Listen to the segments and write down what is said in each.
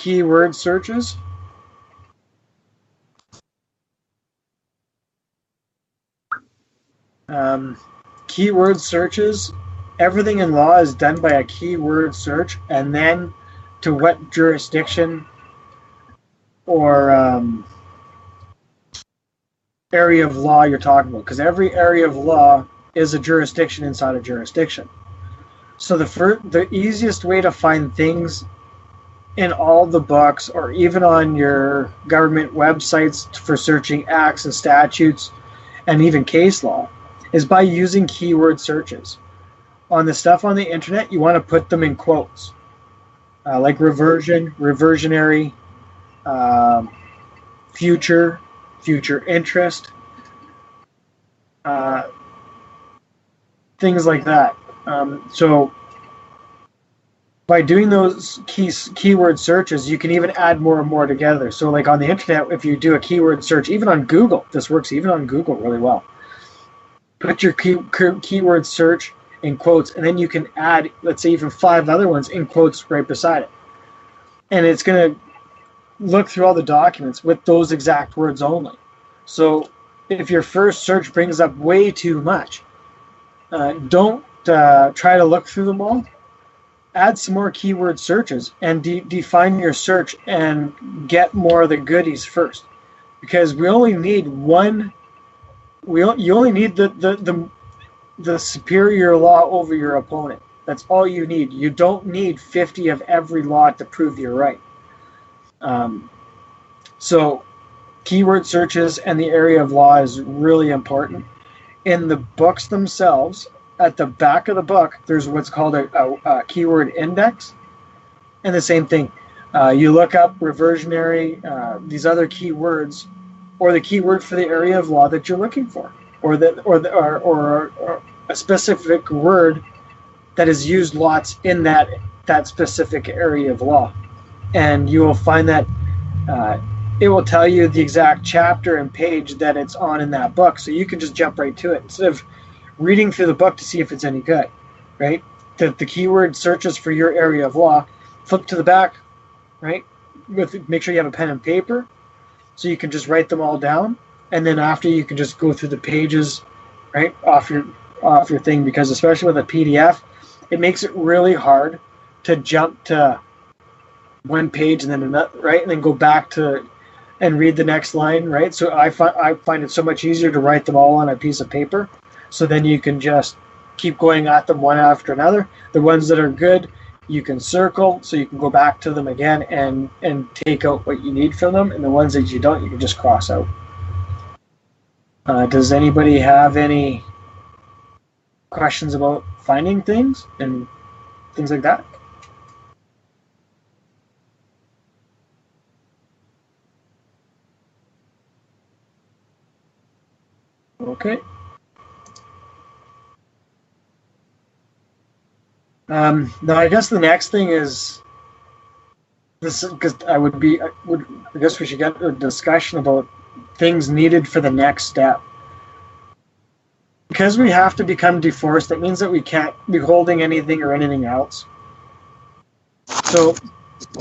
keyword searches. Keyword searches, everything in law is done by a keyword search, and then to what jurisdiction or area of law you're talking about, because every area of law is a jurisdiction inside a jurisdiction. So the easiest way to find things in all the books, or even on your government websites for searching acts and statutes and even case law, is by using keyword searches. On the stuff on the internet, you want to put them in quotes, like reversion, reversionary, future interest, things like that. So by doing those keyword searches, you can even add more and more together. So like on the internet, if you do a keyword search, even on Google, this works even on Google really well. Put your keyword search in quotes, and then you can add, let's say, even 5 other ones in quotes right beside it. And it's going to look through all the documents with those exact words only. So if your first search brings up way too much, don't try to look through them all. Add some more keyword searches and define your search and get more of the goodies first, because we only need one. You only need the superior law over your opponent. That's all you need. You don't need 50 of every law to prove you're right. So keyword searches and the area of law is really important. In the books themselves, at the back of the book, there's what's called a keyword index. And the same thing, you look up reversionary, these other keywords, or the keyword for the area of law that you're looking for, or a specific word that is used lots in that specific area of law. And you will find that it will tell you the exact chapter and page that it's on in that book, so you can just jump right to it instead of reading through the book to see if it's any good, right? The keyword searches for your area of law, flip to the back, right? Make sure you have a pen and paper so you can just write them all down, and then after you can just go through the pages, right, off your thing, because especially with a PDF, it makes it really hard to jump to one page and then another, right, and then go back to and read the next line, right? So I find it so much easier to write them all on a piece of paper, so then you can just keep going at them one after another. The ones that are good, you can circle, so you can go back to them again and take out what you need from them, and the ones that you don't, you can just cross out. Does anybody have any questions about finding things and things like that? Okay. Now I guess the next thing is this, because I guess we should get a discussion about things needed for the next step. Because we have to become divorced, that means that we can't be holding anything or anything else. So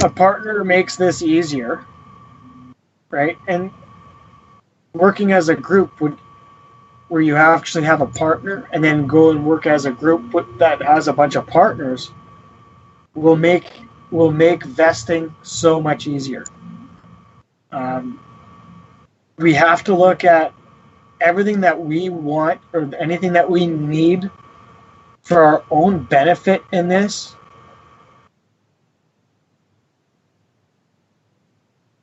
a partner makes this easier, right? And working as a group where you actually have a partner and then go and work as a group that has a bunch of partners will make vesting so much easier. We have to look at everything that we want or anything that we need for our own benefit in this.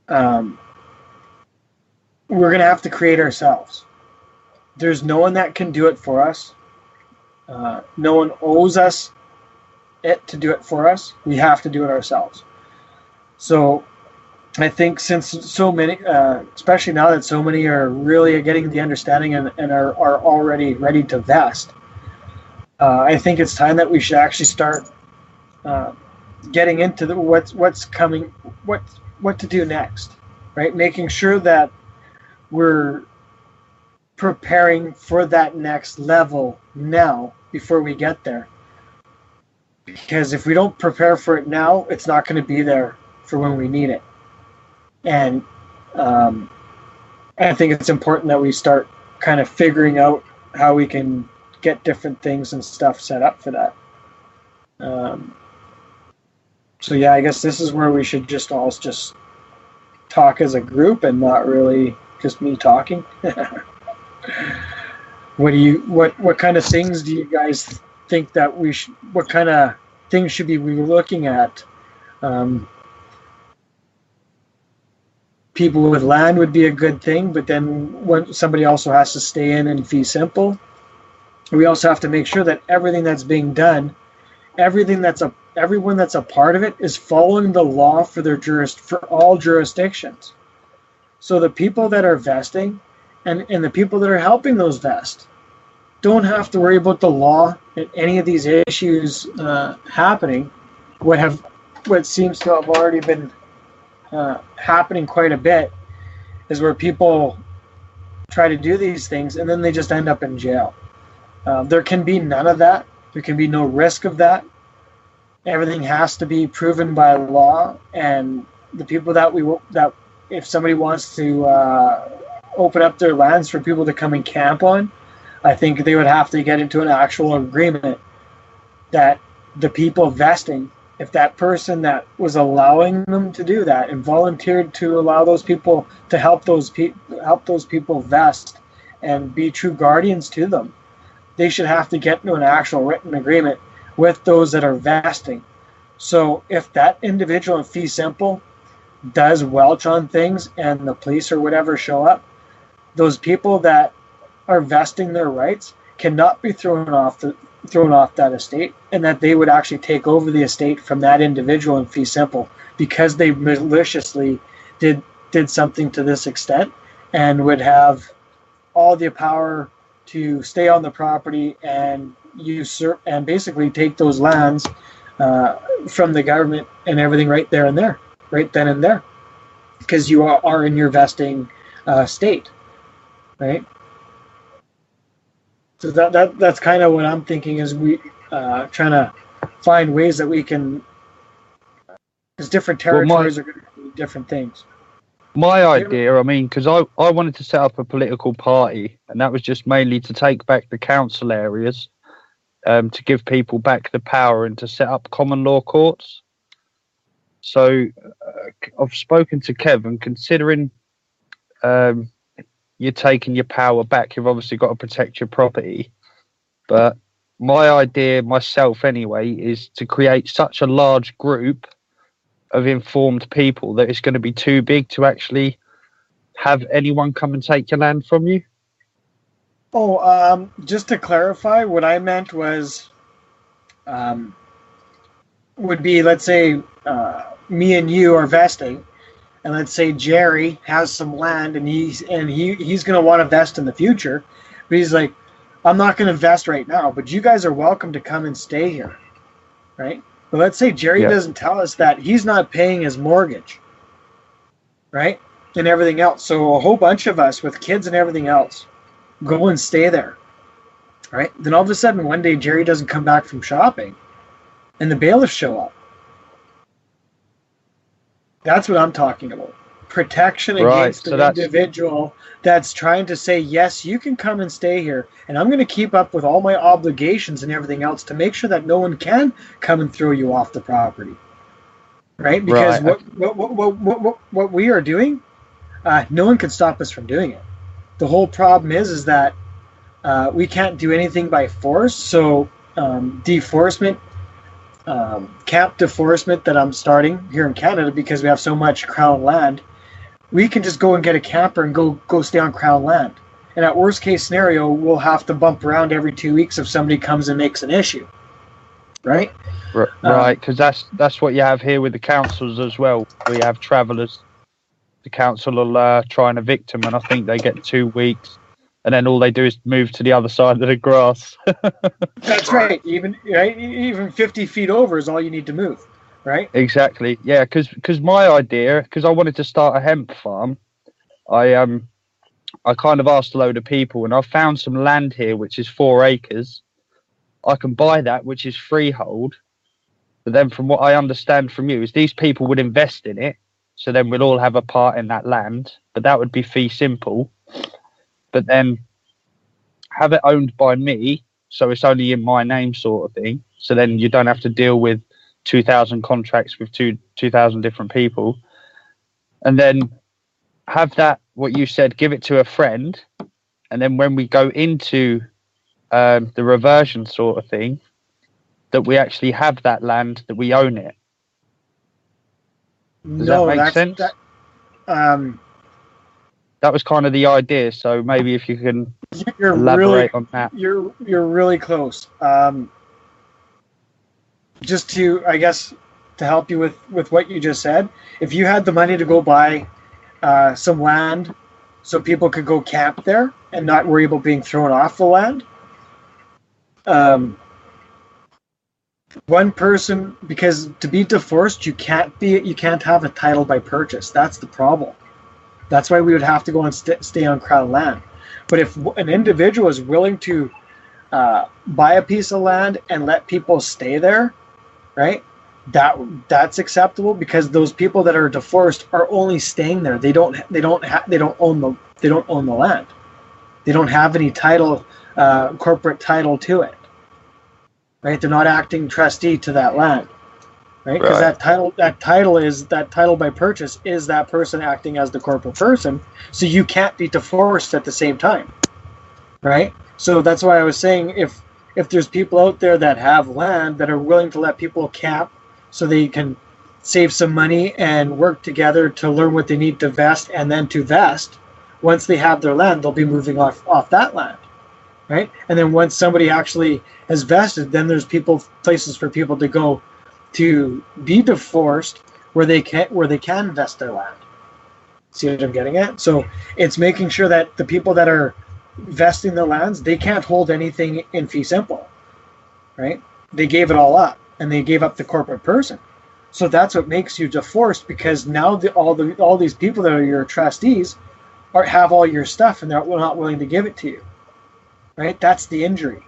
We're going to have to create ourselves. There's no one that can do it for us. No one owes us it to do it for us. We have to do it ourselves. So I think since so many, especially now that so many are really getting the understanding and are already ready to vest, I think it's time that we should actually start getting into what's coming, what to do next, right? Making sure that we're preparing for that next level now before we get there. Because if we don't prepare for it now, it's not going to be there for when we need it. And I think it's important that we start kind of figuring out how we can get different things and stuff set up for that. So yeah, I guess this is where we should just all just talk as a group and not really just me talking. What kind of things do you guys think that we should? What kind of things should we be looking at? People with land would be a good thing, but then when somebody also has to stay in fee simple, we also have to make sure that everything that's being done, everyone that's a part of it is following the law for all jurisdictions. So the people that are vesting and the people that are helping those vest don't have to worry about the law and any of these issues happening. What seems to have already been happening quite a bit is where people try to do these things and then they just end up in jail. There can be none of that. There can be no risk of that. Everything has to be proven by law, and the people that if somebody wants to open up their lands for people to come and camp on, I think they would have to get into an actual agreement that the people vesting, if that person that was allowing them to do that and volunteered to allow those people to help those people vest and be true guardians to them, they should have to get into an actual written agreement with those that are vesting. So if that individual in fee simple does welch on things and the police or whatever show up, those people that are vesting their rights cannot be thrown off that estate, and that they would actually take over the estate from that individual in fee simple because they maliciously did something to this extent and would have all the power to stay on the property and usurp and basically take those lands from the government and everything right then and there, because you are in your vesting state, right? So that's kind of what I'm thinking, is we trying to find ways that we can, because different territories are going to do different things. My idea, I mean, because I wanted to set up a political party, and that was just mainly to take back the council areas, to give people back the power and to set up common law courts. So I've spoken to Kevin, considering you're taking your power back, you've obviously got to protect your property. But my idea, myself anyway, is to create such a large group of informed people that it's going to be too big to actually have anyone come and take your land from you. Just to clarify, what I meant was, would be, let's say, me and you are vesting, and let's say Jerry has some land and he's going to want to vest in the future, but he's like, I'm not going to vest right now, but you guys are welcome to come and stay here, right? But let's say Jerry doesn't tell us that he's not paying his mortgage, right? And everything else. So a whole bunch of us with kids and everything else go and stay there, right? Then all of a sudden one day Jerry doesn't come back from shopping and the bailiffs show up. That's what I'm talking about. Protection against the individual that's trying to say, yes, you can come and stay here, and I'm going to keep up with all my obligations and everything else to make sure that no one can come and throw you off the property, right? Because what we are doing, no one can stop us from doing it. The whole problem is that we can't do anything by force. So deforestment, camp deforestment that I'm starting here in Canada, because we have so much crown land, we can just go and get a camper and go stay on crown land. And at worst case scenario, we'll have to bump around every 2 weeks if somebody comes and makes an issue, right? Right, because that's what you have here with the councils as well. We have travellers. The council will try and evict them, and I think they get 2 weeks, and then all they do is move to the other side of the grass. That's right. Even 50 feet over is all you need to move, right? Exactly. Yeah, because my idea, because I wanted to start a hemp farm, I kind of asked a load of people, and I found some land here which is 4 acres. I can buy that, which is freehold, But then from what I understand from you is these people would invest in it. So then we'll all have a part in that land, but that would be fee simple. But then have it owned by me, so it's only in my name sort of thing. So then you don't have to deal with 2,000 contracts with 2,000 different people. And then have that, what you said, give it to a friend. And then when we go into the reversion sort of thing, that we actually have that land, that we own it. Does that make sense? That was kind of the idea. So maybe if you can elaborate on that. You're really close. Just to, I guess, to help you with what you just said, if you had the money to go buy some land so people could go camp there and not worry about being thrown off the land, one person, because to be divorced, you can't have a title by purchase. That's the problem. That's why we would have to go and stay on Crown land. But if an individual is willing to buy a piece of land and let people stay there, right? That's acceptable, because those people that are divorced are only staying there. They don't own the land. They don't have any title, corporate title to it. Right? They're not acting trustee to that land. Right? Because that title by purchase is that person acting as the corporate person. So you can't be divorced at the same time. Right? So that's why I was saying, if there's people out there that have land that are willing to let people camp so they can save some money and work together to learn what they need to vest, and then to vest, once they have their land, they'll be moving off that land. Right? And then once somebody actually has vested, then there's places for people to go to be divorced where they can vest their land. See what I'm getting at? So it's making sure that the people that are vesting their lands, they can't hold anything in fee simple. Right? They gave it all up, and they gave up the corporate person. So that's what makes you divorced, because now all these people that are your trustees have all your stuff, and they're not willing to give it to you. Right? That's the injury.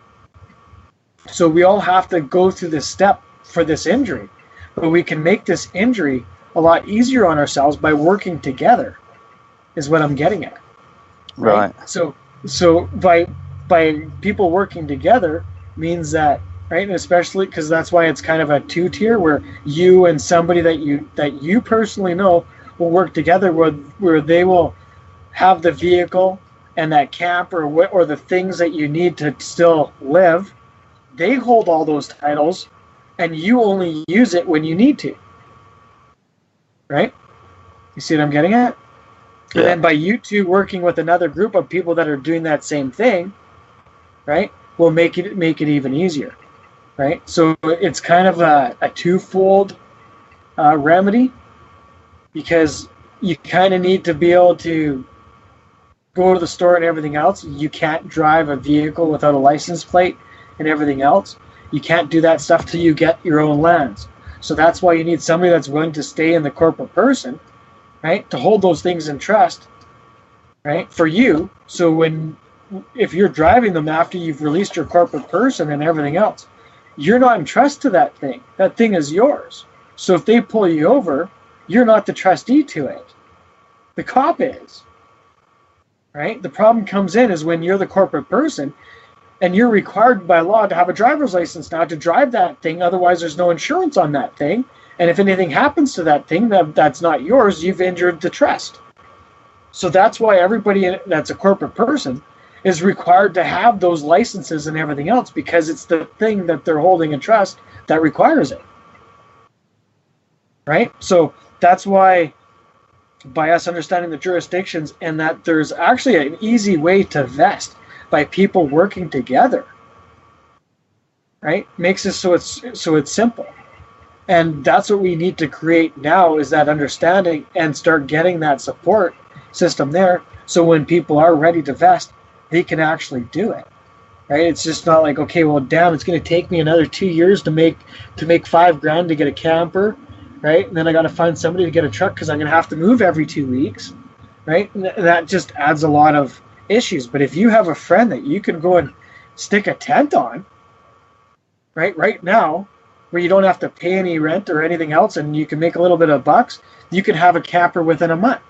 So we all have to go through this step for this injury, but we can make this injury a lot easier on ourselves by working together, is what I'm getting at. Right. So by people working together means that, right? And especially because that's why it's kind of a two-tier, where you and somebody that you personally know will work together, where they will have the vehicle and that camp or the things that you need to still live. They hold all those titles, and you only use it when you need to. Right? You see what I'm getting at? Yeah. And then by you two working with another group of people that are doing that same thing, right, will make it even easier. Right? So it's kind of a twofold remedy, because you kind of need to be able to go to the store and everything else. You can't drive a vehicle without a license plate and everything else. You can't do that stuff till you get your own lands. So that's why you need somebody that's willing to stay in the corporate person, right, to hold those things in trust, right, for you. So if you're driving them after you've released your corporate person and everything else, you're not in trust to that thing. That thing is yours. So if they pull you over, you're not the trustee to it. The cop is. Right? The problem comes in is when you're the corporate person and you're required by law to have a driver's license now to drive that thing. Otherwise, there's no insurance on that thing. And if anything happens to that thing that's not yours, you've injured the trust. So that's why everybody that's a corporate person is required to have those licenses and everything else, because it's the thing that they're holding in trust that requires it. Right? So that's why, by us understanding the jurisdictions, and that there's actually an easy way to vest by people working together, right, makes it so it's simple. And that's what we need to create now, is that understanding, and start getting that support system there, so when people are ready to vest, they can actually do it. Right? It's just not like, okay, well, damn, it's going to take me another 2 years to make $5,000 to get a camper. Right? And then I got to find somebody to get a truck, because I'm going to have to move every 2 weeks. Right? And that just adds a lot of issues. But if you have a friend that you can go and stick a tent on, right now, where you don't have to pay any rent or anything else, and you can make a little bit of bucks, you can have a camper within a month,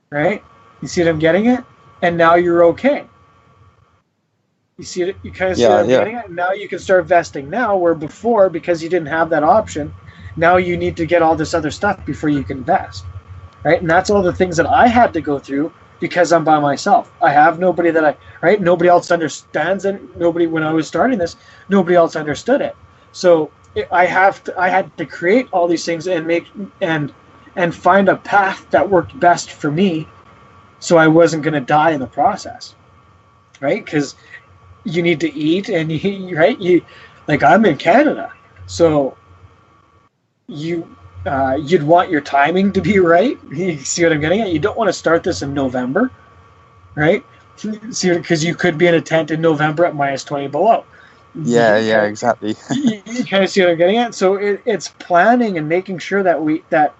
right? You see what I'm getting at? And now you're okay. You see it? You kind of see what I'm getting at? Now you can start vesting now, where before, because you didn't have that option, now you need to get all this other stuff before you can vest, right? And that's all the things that I had to go through because I'm by myself. I have nobody right? Nobody else understands it. Nobody, when I was starting this, nobody else understood it. So I had to create all these things and find a path that worked best for me, so I wasn't going to die in the process, right? Because you need to eat, and like I'm in Canada, so you'd want your timing to be right. You see what I'm getting at? You don't want to start this in November, right? See, because you could be in a tent in November at minus 20 below. Yeah, exactly. You kind of see what I'm getting at? So it's planning and making sure that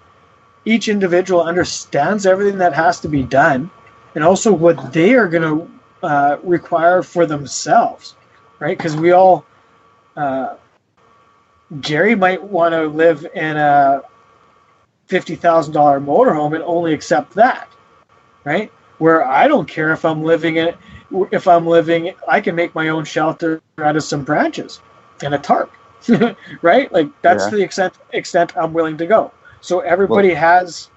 each individual understands everything that has to be done, and also what they are going to require for themselves, right? Because we all, Jerry might want to live in a $50,000 motorhome and only accept that, right? Where I don't care if I'm living, I can make my own shelter out of some branches and a tarp, right? Like that's the extent I'm willing to go. So everybody has.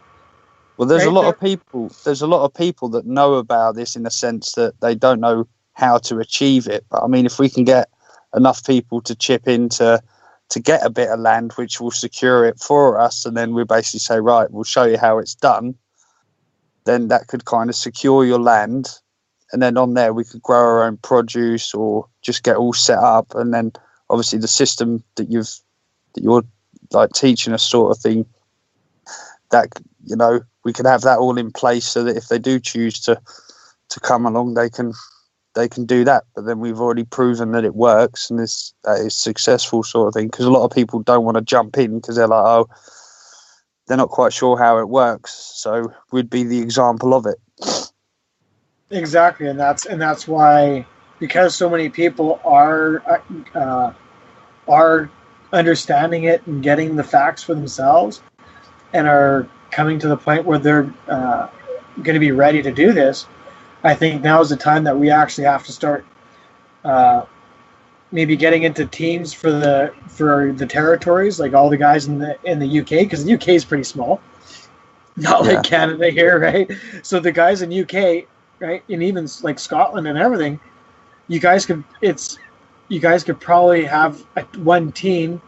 Well, there's a lot of people. There's a lot of people that know about this in the sense that they don't know how to achieve it. But I mean, if we can get enough people to chip in to get a bit of land, which will secure it for us, and then we basically say, right, we'll show you how it's done. Then that could kind of secure your land, and then on there we could grow our own produce or just get all set up. And then obviously the system that you're like teaching us, sort of thing, that we could have that all in place so that if they do choose to come along, they can do that. But then we've already proven that it works and that is successful, sort of thing. Because a lot of people don't want to jump in because they're like, oh, they're not quite sure how it works. So we'd be the example of it. Exactly, and that's why, because so many people are understanding it and getting the facts for themselves, and are coming to the point where they're going to be ready to do this. I think now is the time that we actually have to start maybe getting into teams for the territories, like all the guys in the UK, because the UK is pretty small, not like Canada here, right? So the guys in UK, right, and even like Scotland and everything, you guys could probably have one team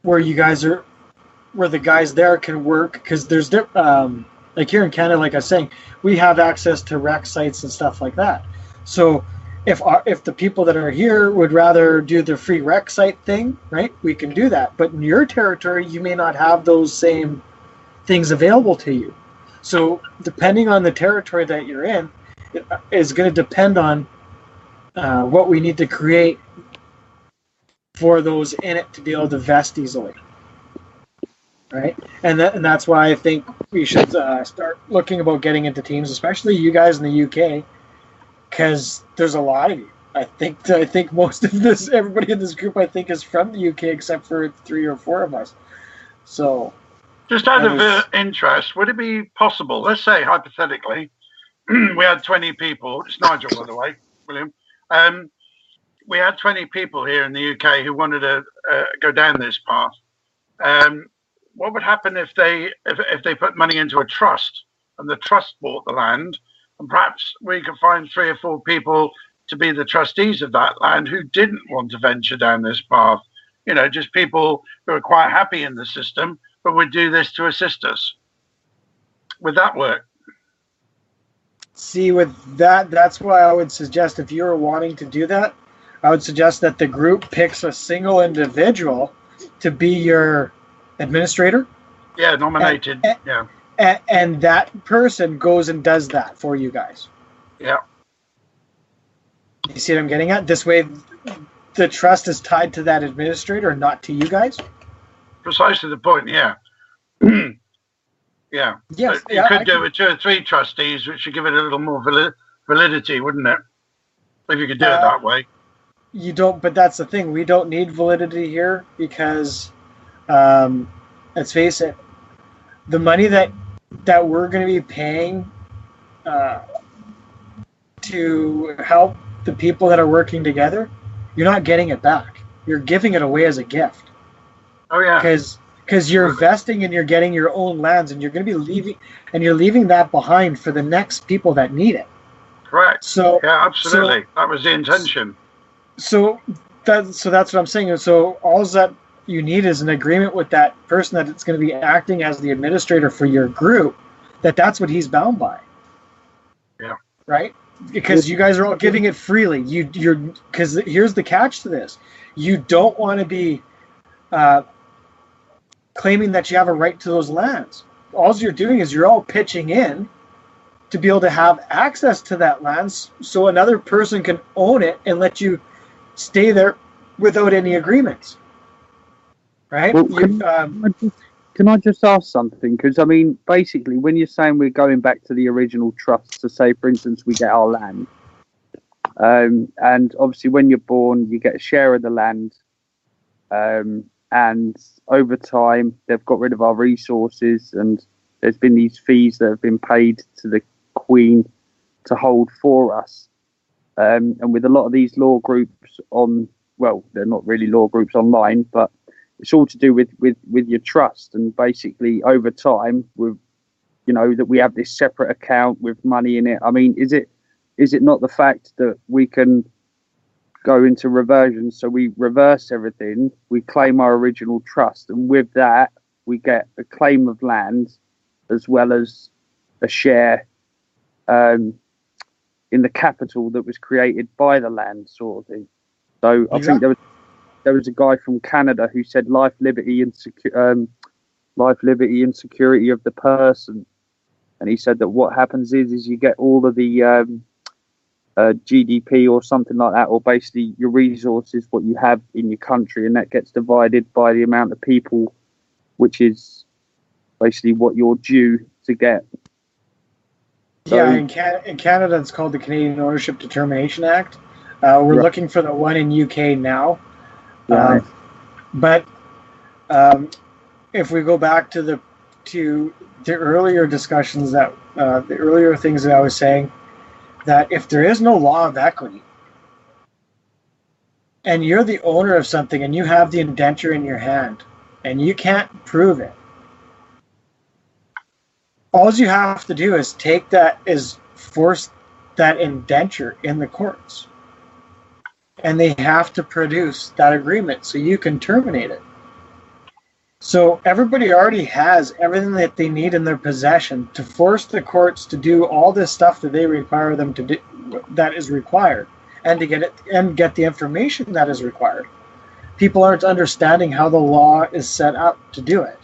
where the guys there can work, because there's like here in Canada, like I was saying, we have access to rec sites and stuff like that. So if the people that are here would rather do the free rec site thing, right, we can do that. But in your territory, you may not have those same things available to you. So depending on the territory that you're in, it is going to depend on what we need to create for those in it to be able to vest easily. Right, and that's why I think we should start looking about getting into teams, especially you guys in the UK, because there's a lot of you. I think most of everybody in this group, I think, is from the UK, except for 3 or 4 of us. So, just out of interest, would it be possible? Let's say hypothetically, we had 20 people. It's Nigel, by the way, William. We had 20 people here in the UK who wanted to go down this path. What would happen if they put money into a trust and the trust bought the land, and perhaps we could find 3 or 4 people to be the trustees of that land who didn't want to venture down this path? Just people who are quite happy in the system, but would do this to assist us. Would that work? See, with that's why I would suggest, if you're wanting to do that, I would suggest that the group picks a single individual to be your administrator. Yeah, nominated. And that person goes and does that for you guys. Yeah. You see what I'm getting at? This way, the trust is tied to that administrator, not to you guys. Precisely the point. Yeah. Yeah. Yes. You could do it with 2 or 3 trustees, which would give it a little more validity, wouldn't it? If you could do it that way. you don't. But that's the thing. We don't need validity here because, let's face it, the money that we're going to be paying to help the people that are working together, you're not getting it back. You're giving it away as a gift. Oh yeah. Because you're investing and you're getting your own lands, and you're going to be leaving that behind for the next people that need it. Correct. So yeah, absolutely. That was the intention. So that's what I'm saying. So all that you need is an agreement with that person that it's going to be acting as the administrator for your group. That's what he's bound by. Yeah. Right. Because you guys are all giving it freely. Because here's the catch to this: you don't want to be claiming that you have a right to those lands. All you're doing is you're all pitching in to be able to have access to that land, so another person can own it and let you stay there without any agreements. Right? Well, can I just ask something? Because, I mean, basically, when you're saying we're going back to the original trust to say, for instance, we get our land, and obviously when you're born, you get a share of the land, and over time, they've got rid of our resources, and there's been these fees that have been paid to the Queen to hold for us. And with a lot of these law groups they're not really law groups online, but it's all to do with your trust. And basically, over time, that we have this separate account with money in it. I mean, is it not the fact that we can go into reversion? So we reverse everything, we claim our original trust, and with that, we get a claim of land as well as a share in the capital that was created by the land, sort of thing. So I think there was a guy from Canada who said life, liberty, and security of the person, and he said that what happens is you get all of the GDP or something like that, or basically your resources, what you have in your country, and that gets divided by the amount of people, which is basically what you're due to get. So, yeah, in Canada, it's called the Canadian Ownership Determination Act. We're looking for the one in UK now. Right. But if we go back to the earlier discussions the earlier things that I was saying, that if there is no law of equity and you're the owner of something and you have the indenture in your hand and you can't prove it, all you have to do is force that indenture in the courts. And they have to produce that agreement so you can terminate it. So everybody already has everything that they need in their possession to force the courts to do all this stuff that they require them to do, that is required, and to get the information that is required. People aren't understanding how the law is set up to do it.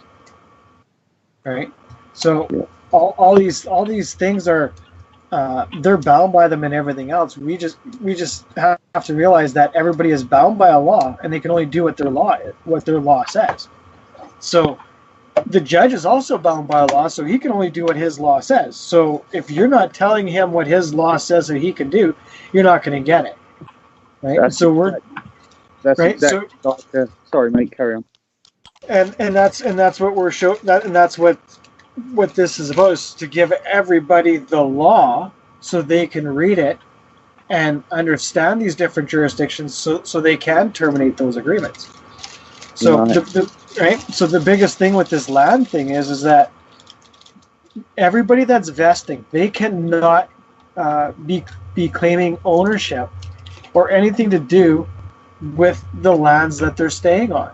Right? So all these things are they're bound by them and everything else. We just have to realize that everybody is bound by a law, and they can only do what their law says. So the judge is also bound by a law, so he can only do what his law says. So if you're not telling him what his law says that he can do, you're not going to get it. Right? Sorry, mate, carry on. And that's what we're showing. And that's what this is about, is to give everybody the law so they can read it and understand these different jurisdictions, so they can terminate those agreements. So So the biggest thing with this land thing is that everybody that's vesting, they cannot be claiming ownership or anything to do with the lands that they're staying on.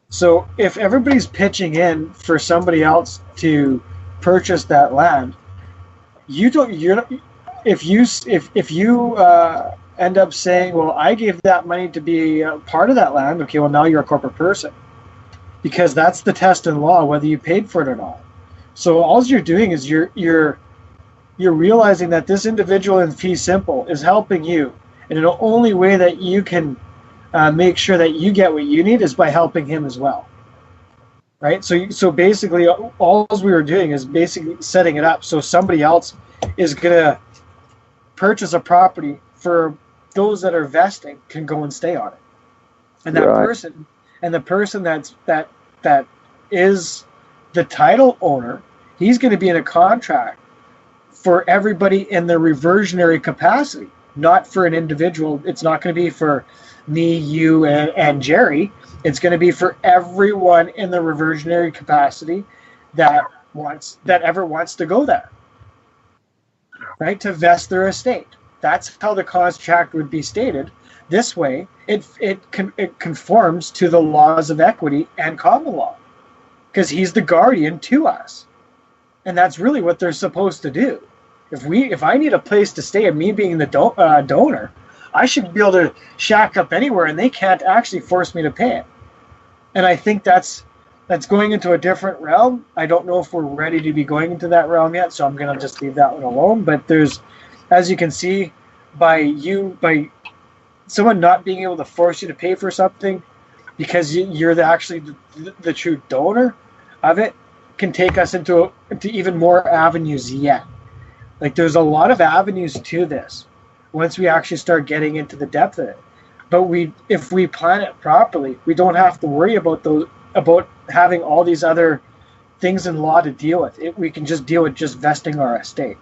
So if everybody's pitching in for somebody else to purchase that land, if you end up saying, well, I gave that money to be a part of that land, okay, well, now you're a corporate person, because that's the test in law, whether you paid for it or not. So all you're doing is you're realizing that this individual in fee simple is helping you, and the only way that you can make sure that you get what you need is by helping him as well, right? So basically, all we were doing is basically setting it up so somebody else is gonna purchase a property for those that are vesting can go and stay on it. And that Right. person, and the person that is the title owner, he's going to be in a contract for everybody in the reversionary capacity, not for an individual. It's not going to be for me, you, and Jerry. It's going to be for everyone in the reversionary capacity that ever wants to go there, right? To vest their estate. That's how the contract would be stated. This way, it conforms to the laws of equity and common law, because he's the guardian to us, and that's really what they're supposed to do. If I need a place to stay, and me being the donor, I should be able to shack up anywhere, and they can't actually force me to pay it. And I think that's going into a different realm. I don't know if we're ready to be going into that realm yet, so I'm going to just leave that one alone. But there's, as you can see, by someone not being able to force you to pay for something because you're actually the true donor of it, can take us into even more avenues yet. Like, there's a lot of avenues to this once we actually start getting into the depth of it. But if we plan it properly, we don't have to worry about having all these other things in law to deal with. We can just deal with just vesting our estate.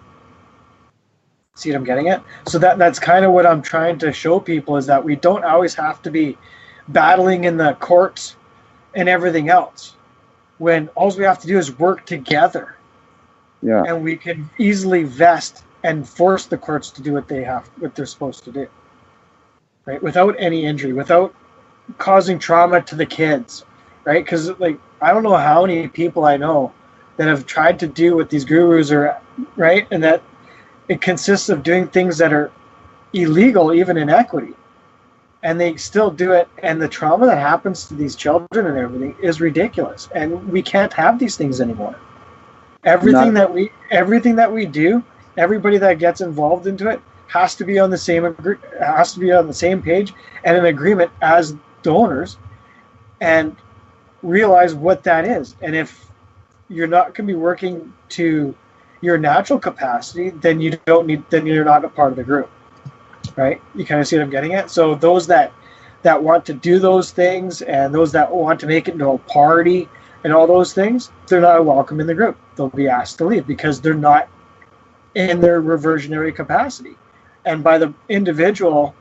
See what I'm getting at? So that's kind of what I'm trying to show people, is that we don't always have to be battling in the courts and everything else, when all we have to do is work together. Yeah. And we can easily vest and force the courts to do what they're supposed to do, right? Without any injury, without causing trauma to the kids, right? Because, like, I don't know how many people I know that have tried to do what these gurus are, right? And that it consists of doing things that are illegal, even in equity, and they still do it. And the trauma that happens to these children and everything is ridiculous. And we can't have these things anymore. Everything that we do, everybody that gets involved into it has to be on the same page and an agreement as donors, and realize what that is. And if you're not going to be working to your natural capacity, then you're not a part of the group, right? You kind of see what I'm getting at? So those that want to do those things, and those that want to make it into a party and all those things, they're not welcome in the group. They'll be asked to leave because they're not in their reversionary capacity. And by the individual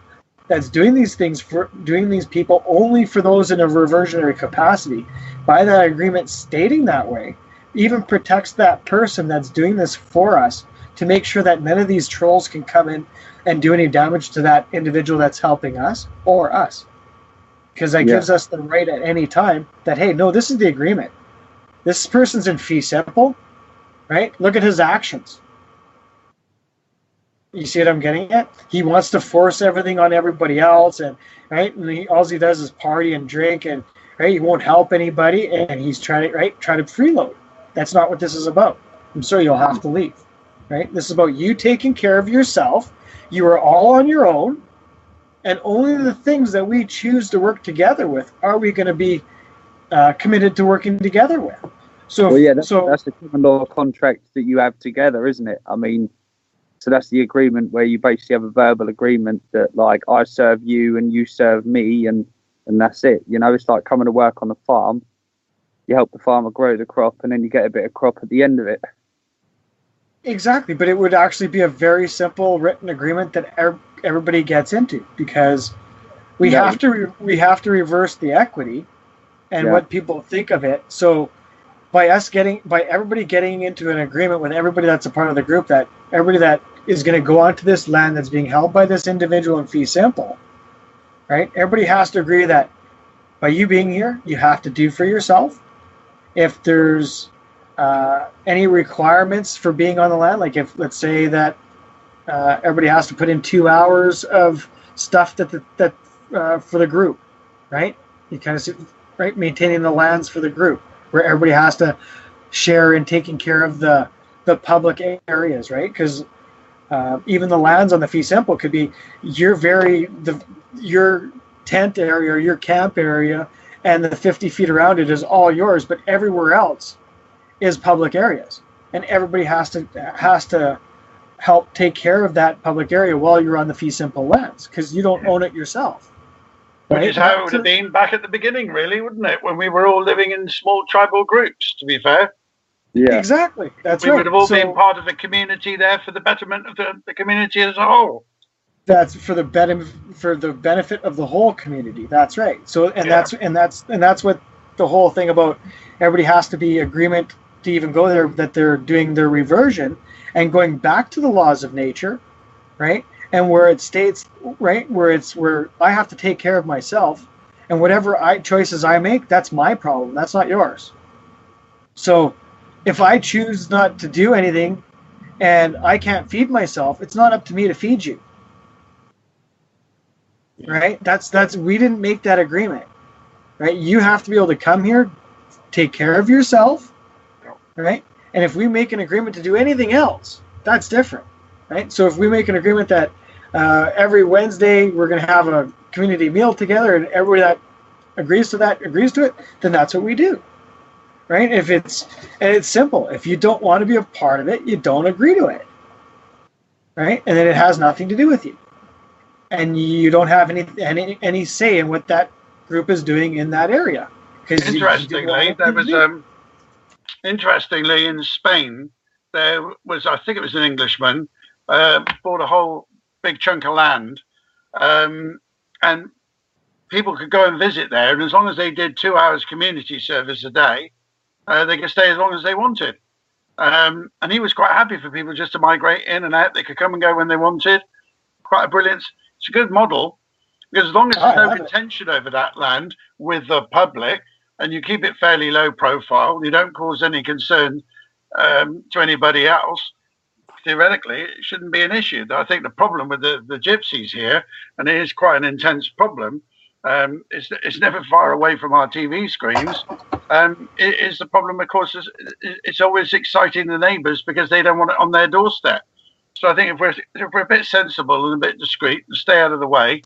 that's doing these things, for doing these people only for those in a reversionary capacity, by that agreement stating that way, even protects that person that's doing this for us, to make sure that none of these trolls can come in and do any damage to that individual that's helping us or us. Because that gives us the right at any time that, hey, no, this is the agreement. This person's in fee simple, right? Look at his actions. You see what I'm getting at? He wants to force everything on everybody else, and right, and all he does is party and drink, and right, he won't help anybody, and he's trying to freeload. That's not what this is about. I'm sorry, you'll have to leave. Right? This is about you taking care of yourself. You are all on your own, and only the things that we choose to work together with are we going to be committed to working together with. So, that's the common law contract that you have together, isn't it? I mean, so that's the agreement where you basically have a verbal agreement that, like, I serve you and you serve me, and that's it. You know, it's like coming to work on a farm. You help the farmer grow the crop, and then you get a bit of crop at the end of it. Exactly, but it would actually be a very simple written agreement that everybody gets into, because we have to reverse the equity and what people think of it. So by everybody getting into an agreement with everybody that's a part of the group, that everybody that is going to go onto this land that's being held by this individual in fee simple, right? Everybody has to agree that by you being here, you have to do for yourself. If there's any requirements for being on the land, like if, let's say that everybody has to put in 2 hours of stuff that for the group, right? You kind of see, right, maintaining the lands for the group, where everybody has to share in taking care of the public areas, right? Because even the lands on the fee simple could be your tent area or your camp area, and the 50 feet around it is all yours, but everywhere else is public areas, and everybody has to help take care of that public area while you're on the fee simple lands, because you don't own it yourself. Which is how it would have been back at the beginning, really, wouldn't it? When we were all living in small tribal groups, to be fair. Yeah, exactly. That's we right. would have all been part of the community there for the betterment of the community as a whole. That's for the benefit of the whole community. That's right. So that's what the whole thing about everybody has to be agreement to even go there, that they're doing their reversion and going back to the laws of nature, right? And where it states, right, where I have to take care of myself, and whatever choices I make, that's my problem. That's not yours. So if I choose not to do anything and I can't feed myself, it's not up to me to feed you. Right? That's we didn't make that agreement. Right? You have to be able to come here, take care of yourself, right? And if we make an agreement to do anything else, that's different. Right? So if we make an agreement that every Wednesday we're going to have a community meal together, and everybody that agrees to it, then that's what we do. Right? It's simple. If you don't want to be a part of it, you don't agree to it. Right? And then it has nothing to do with you. And you don't have any say in what that group is doing in that area. Interestingly, interestingly, in Spain, there was, I think it was an Englishman, bought a whole big chunk of land, and people could go and visit there, and as long as they did 2 hours community service a day, they could stay as long as they wanted. And he was quite happy for people just to migrate in and out. They could come and go when they wanted. Quite a brilliant, it's a good model, because as long as there's no contention over that land with the public, and you keep it fairly low profile, you don't cause any concern to anybody else, theoretically, it shouldn't be an issue. I think the problem with the gypsies here, and it is quite an intense problem, it's never far away from our TV screens. It is the problem, of course, it's always exciting the neighbours because they don't want it on their doorstep. So I think if we're a bit sensible and a bit discreet and stay out of the way,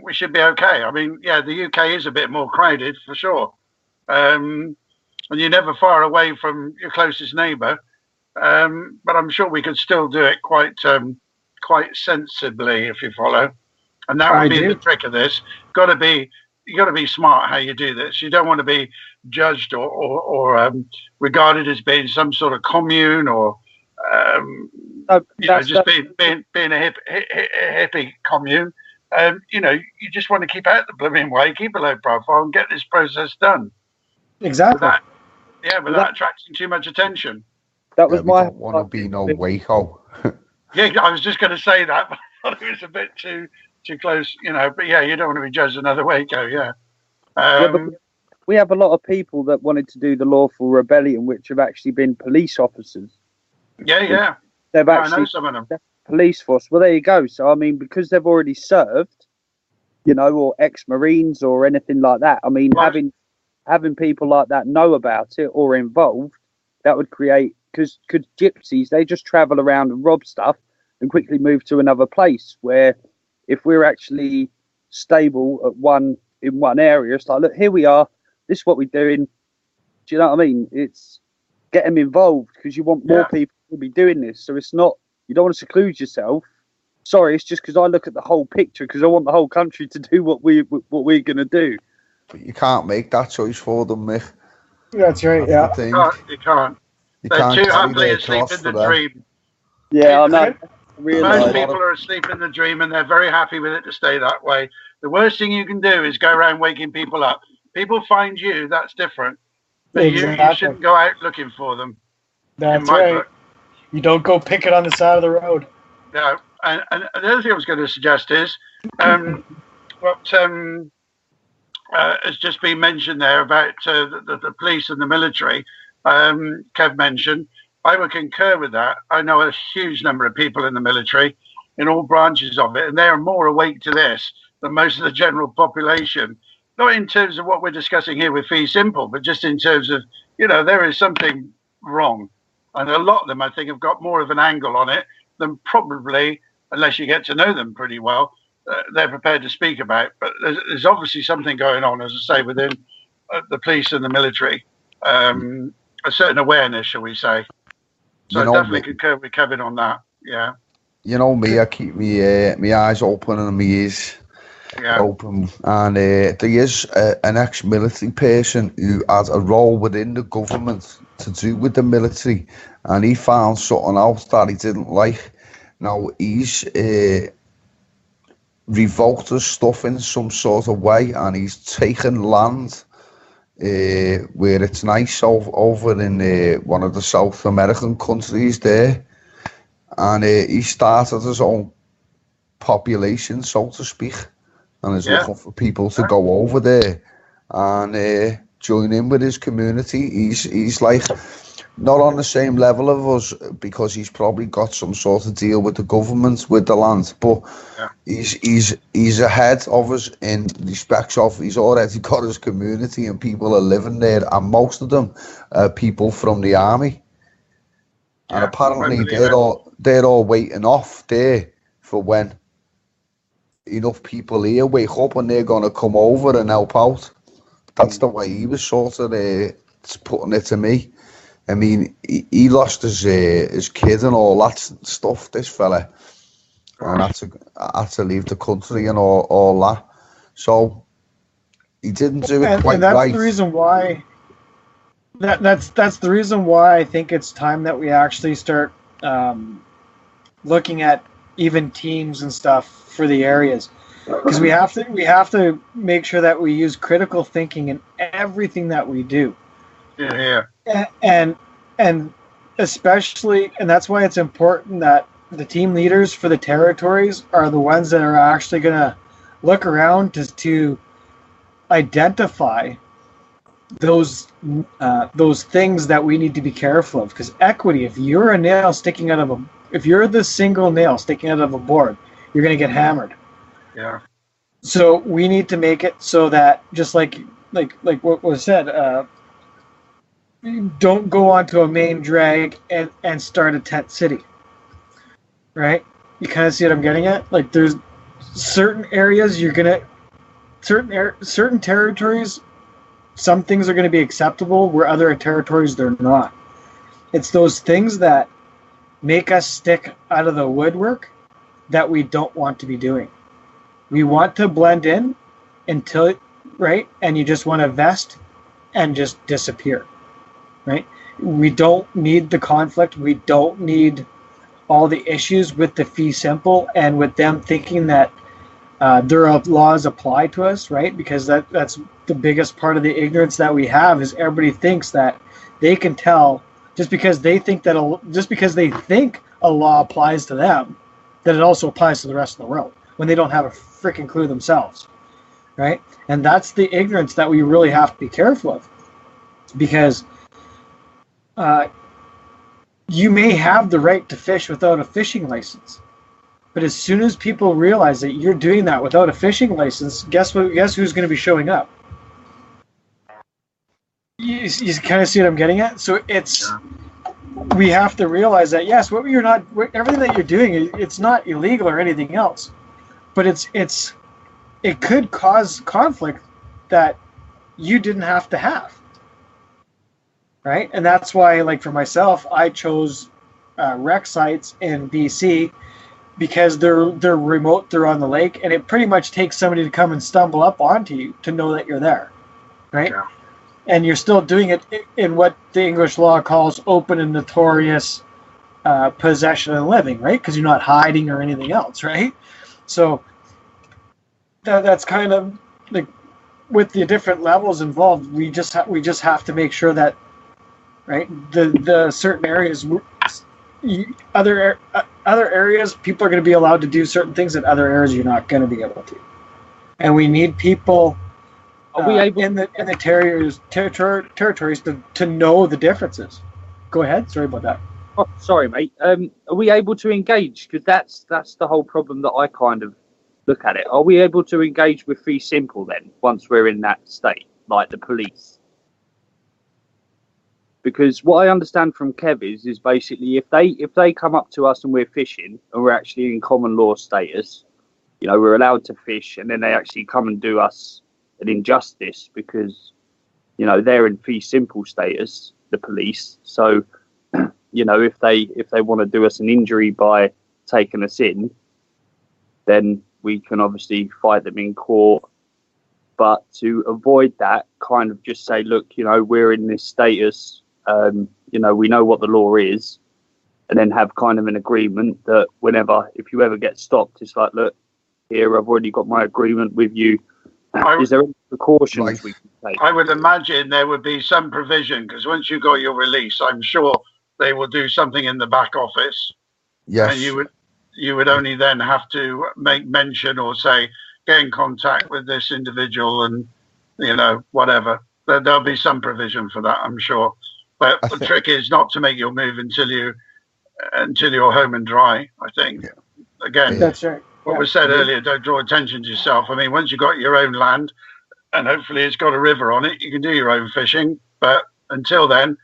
we should be okay. I mean, yeah, the UK is a bit more crowded for sure, and you're never far away from your closest neighbour. But I'm sure we could still do it quite sensibly, if you follow. And that would be the trick of this. You got to be smart how you do this. You don't want to be judged or regarded as being some sort of commune or just being a hippie commune. You just want to keep out the blooming way, keep a low profile, and get this process done. Exactly. Without attracting too much attention. That was my. Don't want to be no Waco. Yeah, I was just going to say that, but I thought it was a bit too close, But yeah, you don't want to be judged another Waco. Yeah. But we have a lot of people that wanted to do the lawful rebellion, which have actually been police officers. Yeah. They've actually I know some of them. Police force. Well, there you go. So I mean, because they've already served, or ex-Marines or anything like that. I mean, having people like that know about it or involved, that would create, because gypsies, they just travel around and rob stuff and quickly move to another place, where if we're actually stable in one area, it's like, look, here we are, this is what we're doing. Do you know what I mean? It's get them involved, because you want more people to be doing this. So it's not, you don't want to seclude yourself. Sorry, it's just because I look at the whole picture, because I want the whole country to do what we're going to do. But you can't make that choice for them, Mick. That's right. You can't. They're too happily asleep in the dream. Yeah, I know. Most people are asleep in the dream, and they're very happy with it to stay that way. The worst thing you can do is go around waking people up. People find you, that's different. But you shouldn't go out looking for them. That's right. You don't go pick it on the side of the road. No. And the other thing I was going to suggest is what has just been mentioned there about the police and the military. Kev mentioned, I would concur with that. I know a huge number of people in the military, in all branches of it, and they are more awake to this than most of the general population. Not in terms of what we're discussing here with Fee Simple, but just in terms of, there is something wrong. And a lot of them, I think, have got more of an angle on it than probably, unless you get to know them pretty well, they're prepared to speak about. But there's obviously something going on, as I say, within the police and the military. A certain awareness, shall we say. So I definitely concur with Kevin on that. Yeah. You know me, I keep me eyes open and my ears open. And there is an ex-military person who had a role within the government to do with the military, and he found something else that he didn't like. Now he's revoked his stuff in some sort of way, and he's taken land where it's nice over in one of the South American countries there, and he started his own population, so to speak, and is looking for people to go over there and join in with his community. He's like not on the same level of us because he's probably got some sort of deal with the government with the land, but he's ahead of us in respects of he's already got his community and people are living there, and most of them are people from the army, and apparently they're all waiting off there for when enough people here wake up and they're going to come over and help out. That's the way he was sort of putting it to me. I mean, he lost his kid and all that stuff, this fella, and had to leave the country and all that. So he didn't do it quite and that's right. The reason why. That's the reason why I think it's time that we actually start looking at even teams and stuff for the areas, because we have to make sure that we use critical thinking in everything that we do. And especially, and that's why it's important that the team leaders for the territories are the ones that are actually going to look around to identify those things that we need to be careful of. Because equity, if you're the single nail sticking out of a board, you're going to get hammered. Yeah. So we need to make it so that, just like what was said, don't go onto a main drag and start a tent city. Right? You kind of see what I'm getting at? Like, there's certain areas certain territories, some things are going to be acceptable where other territories they're not. It's those things that make us stick out of the woodwork that we don't want to be doing. We want to blend in right? And you just want to vest and just disappear, right? We don't need the conflict. We don't need all the issues with the fee simple and with them thinking that their laws apply to us, right? Because that's the biggest part of the ignorance that we have, is everybody thinks that they can tell just because they think a law applies to them, that it also applies to the rest of the world, when they don't have a freaking clue themselves, right? And that's the ignorance that we really have to be careful of, because you may have the right to fish without a fishing license, but as soon as people realize that you're doing that without a fishing license, guess who's going to be showing up? You kind of see what I'm getting at? So we have to realize that, yes, everything that you're doing, it's not illegal or anything else, but it could cause conflict that you didn't have to have, right? And that's why, like, for myself, I chose rec sites in BC, because they're remote, they're on the lake, and it pretty much takes somebody to come and stumble up onto you to know that you're there, right? Yeah. And you're still doing it in what the English law calls open and notorious possession and living, right? Because you're not hiding or anything else, right? So that's kind of like, with the different levels involved, we just have to make sure that, right, the certain areas, other areas, people are going to be allowed to do certain things that other areas you're not going to be able to, and we need people in the territories to know the differences. Go ahead. Sorry about that. Oh, sorry, mate. Are we able to engage? Because that's the whole problem that I kind of look at it. Are we able to engage with fee simple then, once we're in that state, like the police? Because what I understand from Kev is basically, if they come up to us and we're fishing and we're actually in common law status, you know, we're allowed to fish, and then they actually come and do us an injustice because, you know, they're in fee simple status, the police. So you know, if they want to do us an injury by taking us in, then we can obviously fight them in court. But to avoid that, kind of just say, look, you know, we're in this status, you know, we know what the law is, and then have kind of an agreement that whenever, if you ever get stopped, it's like, look, here, I've already got my agreement with you. Is there any precautions we can take? I would imagine there would be some provision, because once you got your release, I'm sure they will do something in the back office. Yes. And you would only then have to make mention or say, get in contact with this individual and, you know, whatever. There'll be some provision for that, I'm sure. But the trick is not to make your move until you're home and dry, I think. Yeah. Again, that's right. What was said earlier, don't draw attention to yourself. I mean, once you've got your own land and hopefully it's got a river on it, you can do your own fishing. But until then,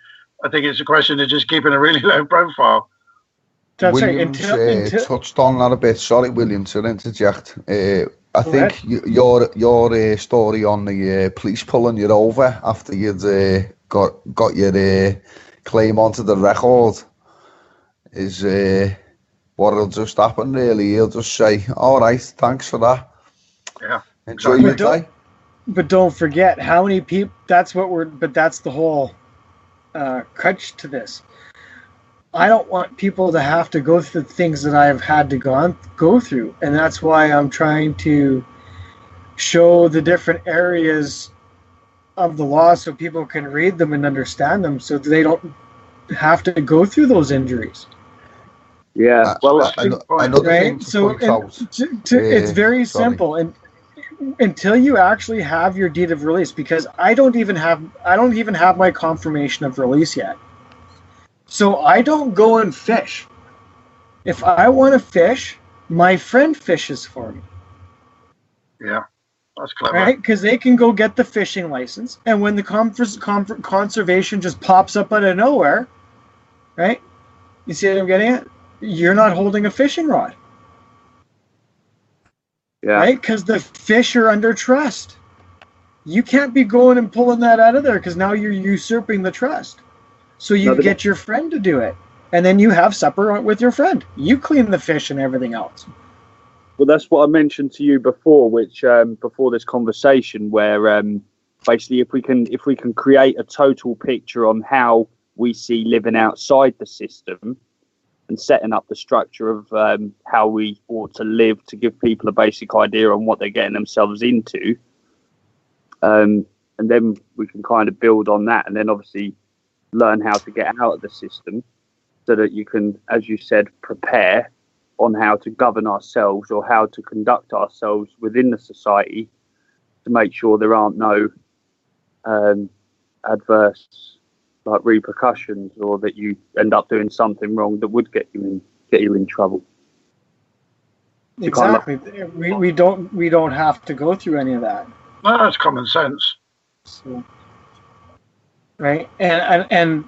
I think it's a question of just keeping a really low profile. That's Williams right. Touched on that a bit. Sorry, William, to interject. I think your story on the police pulling you over after you'd got your claim onto the record is what'll just happen, really. He'll just say, all right, thanks for that. Yeah. Enjoy your day. But don't forget how many people, that's the whole crutch to this. I don't want people to have to go through the things that I've had to go through. And that's why I'm trying to show the different areas of the law so people can read them and understand them so they don't have to go through those injuries. Yeah, well, another thing to point out. It's very simple, and until you actually have your deed of release, because I don't even have my confirmation of release yet. So I don't go and fish. If I want to fish, my friend fishes for me. Yeah, that's clever. Right? Because they can go get the fishing license, and when the conservation just pops up out of nowhere, right? You see what I'm getting at? You're not holding a fishing rod. Yeah. Right? Because the fish are under trust. You can't be going and pulling that out of there because now you're usurping the trust. So you get your friend to do it. And then you have supper with your friend. You clean the fish and everything else. Well, that's what I mentioned to you before, which before this conversation, where basically if we can create a total picture on how we see living outside the system and setting up the structure of how we ought to live to give people a basic idea on what they're getting themselves into. And then we can kind of build on that and then obviously learn how to get out of the system so that you can, as you said, prepare on how to govern ourselves or how to conduct ourselves within the society to make sure there aren't no adverse like repercussions or that you end up doing something wrong that would get you in trouble. Exactly. We don't have to go through any of that. No, that's common sense. So, right, and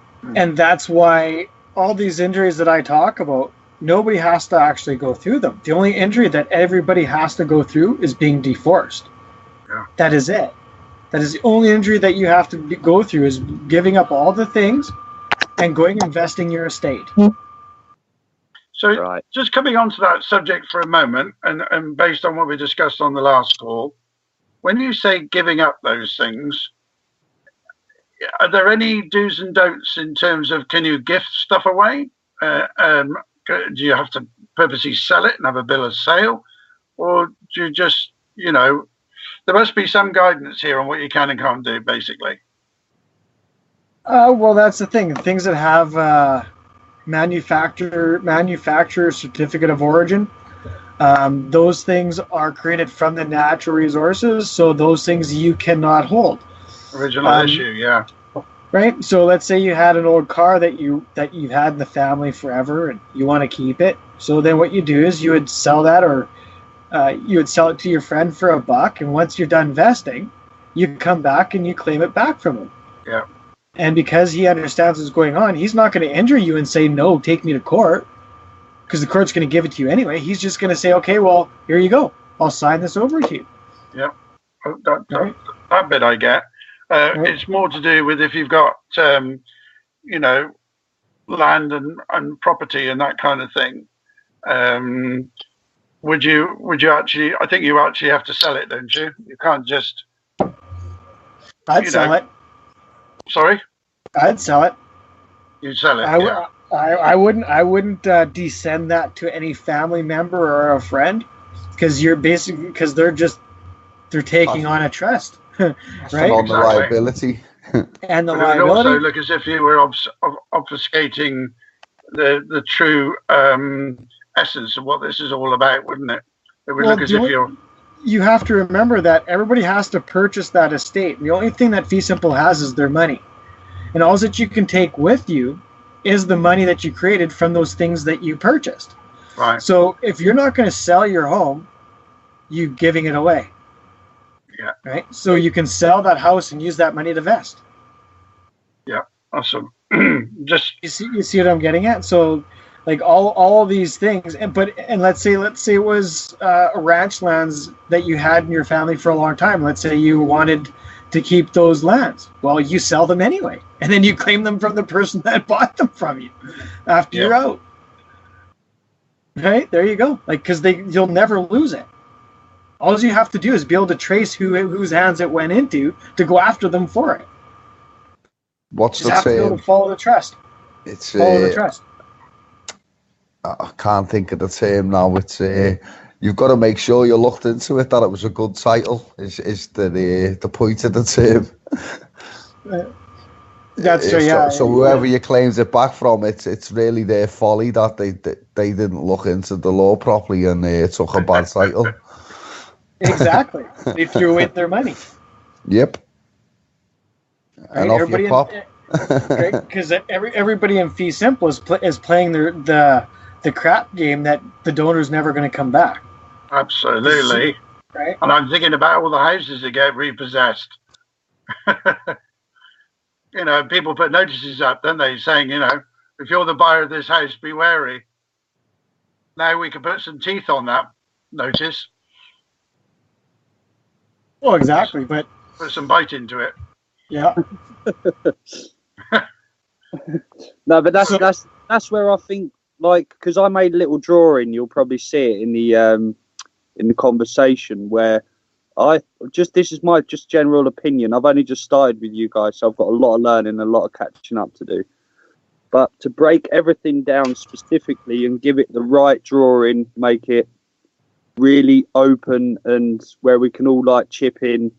that's why all these injuries that I talk about, nobody has to actually go through them. The only injury that everybody has to go through is being deforced. Yeah. That is it. That is the only injury that you have to go through is giving up all the things and going investing your estate. So just coming on to that subject for a moment, and based on what we discussed on the last call, when you say giving up those things, are there any do's and don'ts in terms of can you gift stuff away? Do you have to purposely sell it and have a bill of sale? Or do you just, there must be some guidance here on what you can and can't do, basically. Well, that's the thing. Things that have manufacturer certificate of origin, those things are created from the natural resources, so those things you cannot hold. Original issue, yeah. Right? So let's say you had an old car that you've had in the family forever and you want to keep it. So then what you do is you would sell that, or you would sell it to your friend for $1, and once you're done vesting, you come back and you claim it back from him. Yeah. And because he understands what's going on, he's not going to injure you and say, no, take me to court, because the court's going to give it to you anyway. He's just going to say, okay, well, here you go. I'll sign this over to you. Yeah. That bit I get. It's more to do with if you've got, land and property and that kind of thing, would you actually? I think you actually have to sell it, don't you? You can't just. I'd sell it. Sorry, I'd sell it. You'd sell it. I wouldn't descend that to any family member or a friend, because they're taking on a trust, right? On the liability. And the It would liability. also look as if you were obfuscating the true essence of what this is all about, wouldn't it? It would look as if you're. You have to remember that everybody has to purchase that estate. And the only thing that fee simple has is their money. And all that you can take with you is the money that you created from those things that you purchased. Right. So if you're not going to sell your home, you're giving it away. Yeah. Right. So you can sell that house and use that money to vest. Yeah. Awesome. Just you see what I'm getting at? So like all these things, and let's say it was ranch lands that you had in your family for a long time. Let's say you wanted to keep those lands. Well, you sell them anyway, and then you claim them from the person that bought them from you after you're out. Right? There you go. Like, because you'll never lose it. All you have to do is be able to trace whose hands it went into to go after them for it. What's you the have to be able to follow the trust. Follow the trust. I can't think of the term now. It's you've got to make sure you looked into it, that it was a good title. Is the point of the term? That's true. Yeah. So whoever you claims it back from, it's really their folly that they didn't look into the law properly and took a bad title. Exactly. They threw away their money. Yep. And off you pop. Because everybody in fee simple is playing the crap game that the donor's never going to come back. Absolutely. Right. And I'm thinking about all the houses that get repossessed. People put notices up, don't they, saying, if you're the buyer of this house, be wary. Now we can put some teeth on that notice. Well, exactly, but put some bite into it. Yeah. No, but that's where I think, like, because I made a little drawing, you'll probably see it in the conversation, where this is my just general opinion. I've only just started with you guys, so I've got a lot of learning, a lot of catching up to do. But to break everything down specifically and give it the right drawing, make it really open and where we can all like chip in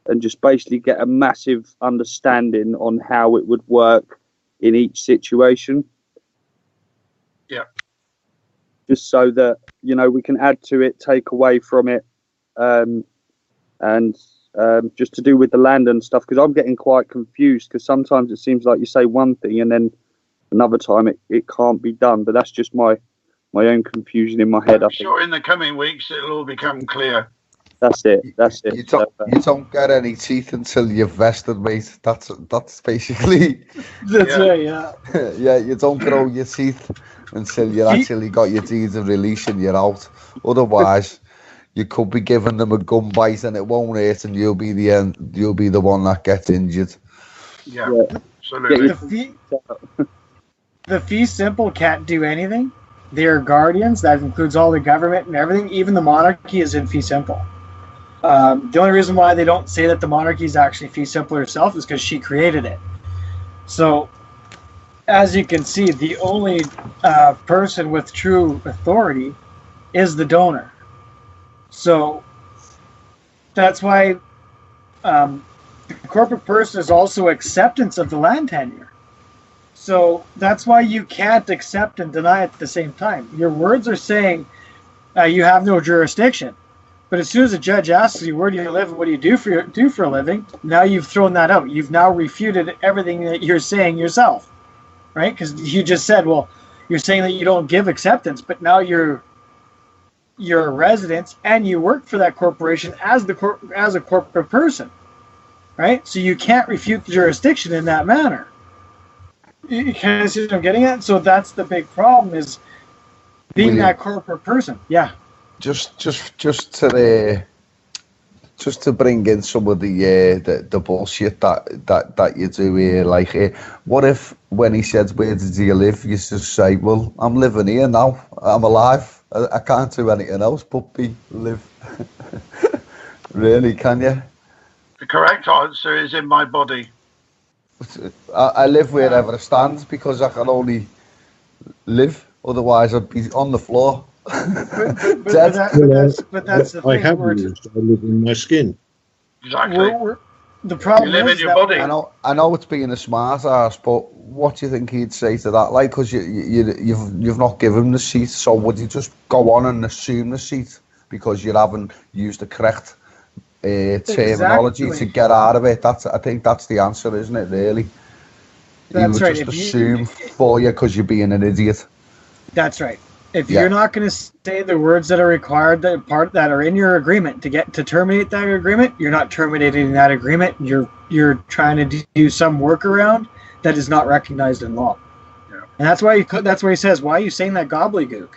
and just basically get a massive understanding on how it would work in each situation. Yeah. Just so that, we can add to it, take away from it, and just to do with the land and stuff, because I'm getting quite confused, because sometimes it seems like you say one thing and then another time it can't be done. But that's just my own confusion in my head. I'm sure in the coming weeks it'll all become clear. That's it. You don't get any teeth until you've vested, mate. That's basically. That's right. Yeah. Yeah, you don't grow your teeth until you actually got your deeds of release and you're out. Otherwise, you could be giving them a gun bite and it won't hurt, and you'll be the one that gets injured. Yeah. Absolutely. The fee simple can't do anything. They are guardians. That includes all the government and everything. Even the monarchy is in fee simple. The only reason why they don't say that the monarchy is actually fee simple herself is because she created it. So, as you can see, the only person with true authority is the donor. So, that's why the corporate person is also acceptance of the land tenure. So that's why you can't accept and deny at the same time. Your words are saying you have no jurisdiction, but as soon as a judge asks you, where do you live and what do you do for a living, now you've thrown that out. You've now refuted everything that you're saying yourself, right? Because you just said, well, you're saying that you don't give acceptance, but now you're a resident and you work for that corporation as a corporate person, right? So you can't refute the jurisdiction in that manner. You kind of see what I'm getting at? So that's the big problem, is being that corporate person. Yeah. Just to just to bring in some of the bullshit that you do here, like, what if when he said, "Where did you live?" you just say, "Well, I'm living here now. I'm alive. I can't do anything else but live." Really, can you? The correct answer is in my body. I live wherever I stand because I can only live. Otherwise, I'd be on the floor. But that's the I thing. have used. I live in my skin. Exactly. The problem You live is in your that body. I know it's being a smart ass, but what do you think he'd say to that? Like, because you've not given him the seat, so would you just go on and assume the seat because you haven't used the correct terminology to get out of it? I think that's the answer, isn't it? Really, That's would right. just assume for you because you're being an idiot. That's right. If you're not going to say the words that are required, that are in your agreement to terminate that agreement, you're not terminating that agreement. You're trying to do some workaround that is not recognized in law. Yeah. And that's why he says, "Why are you saying that gobbledygook?"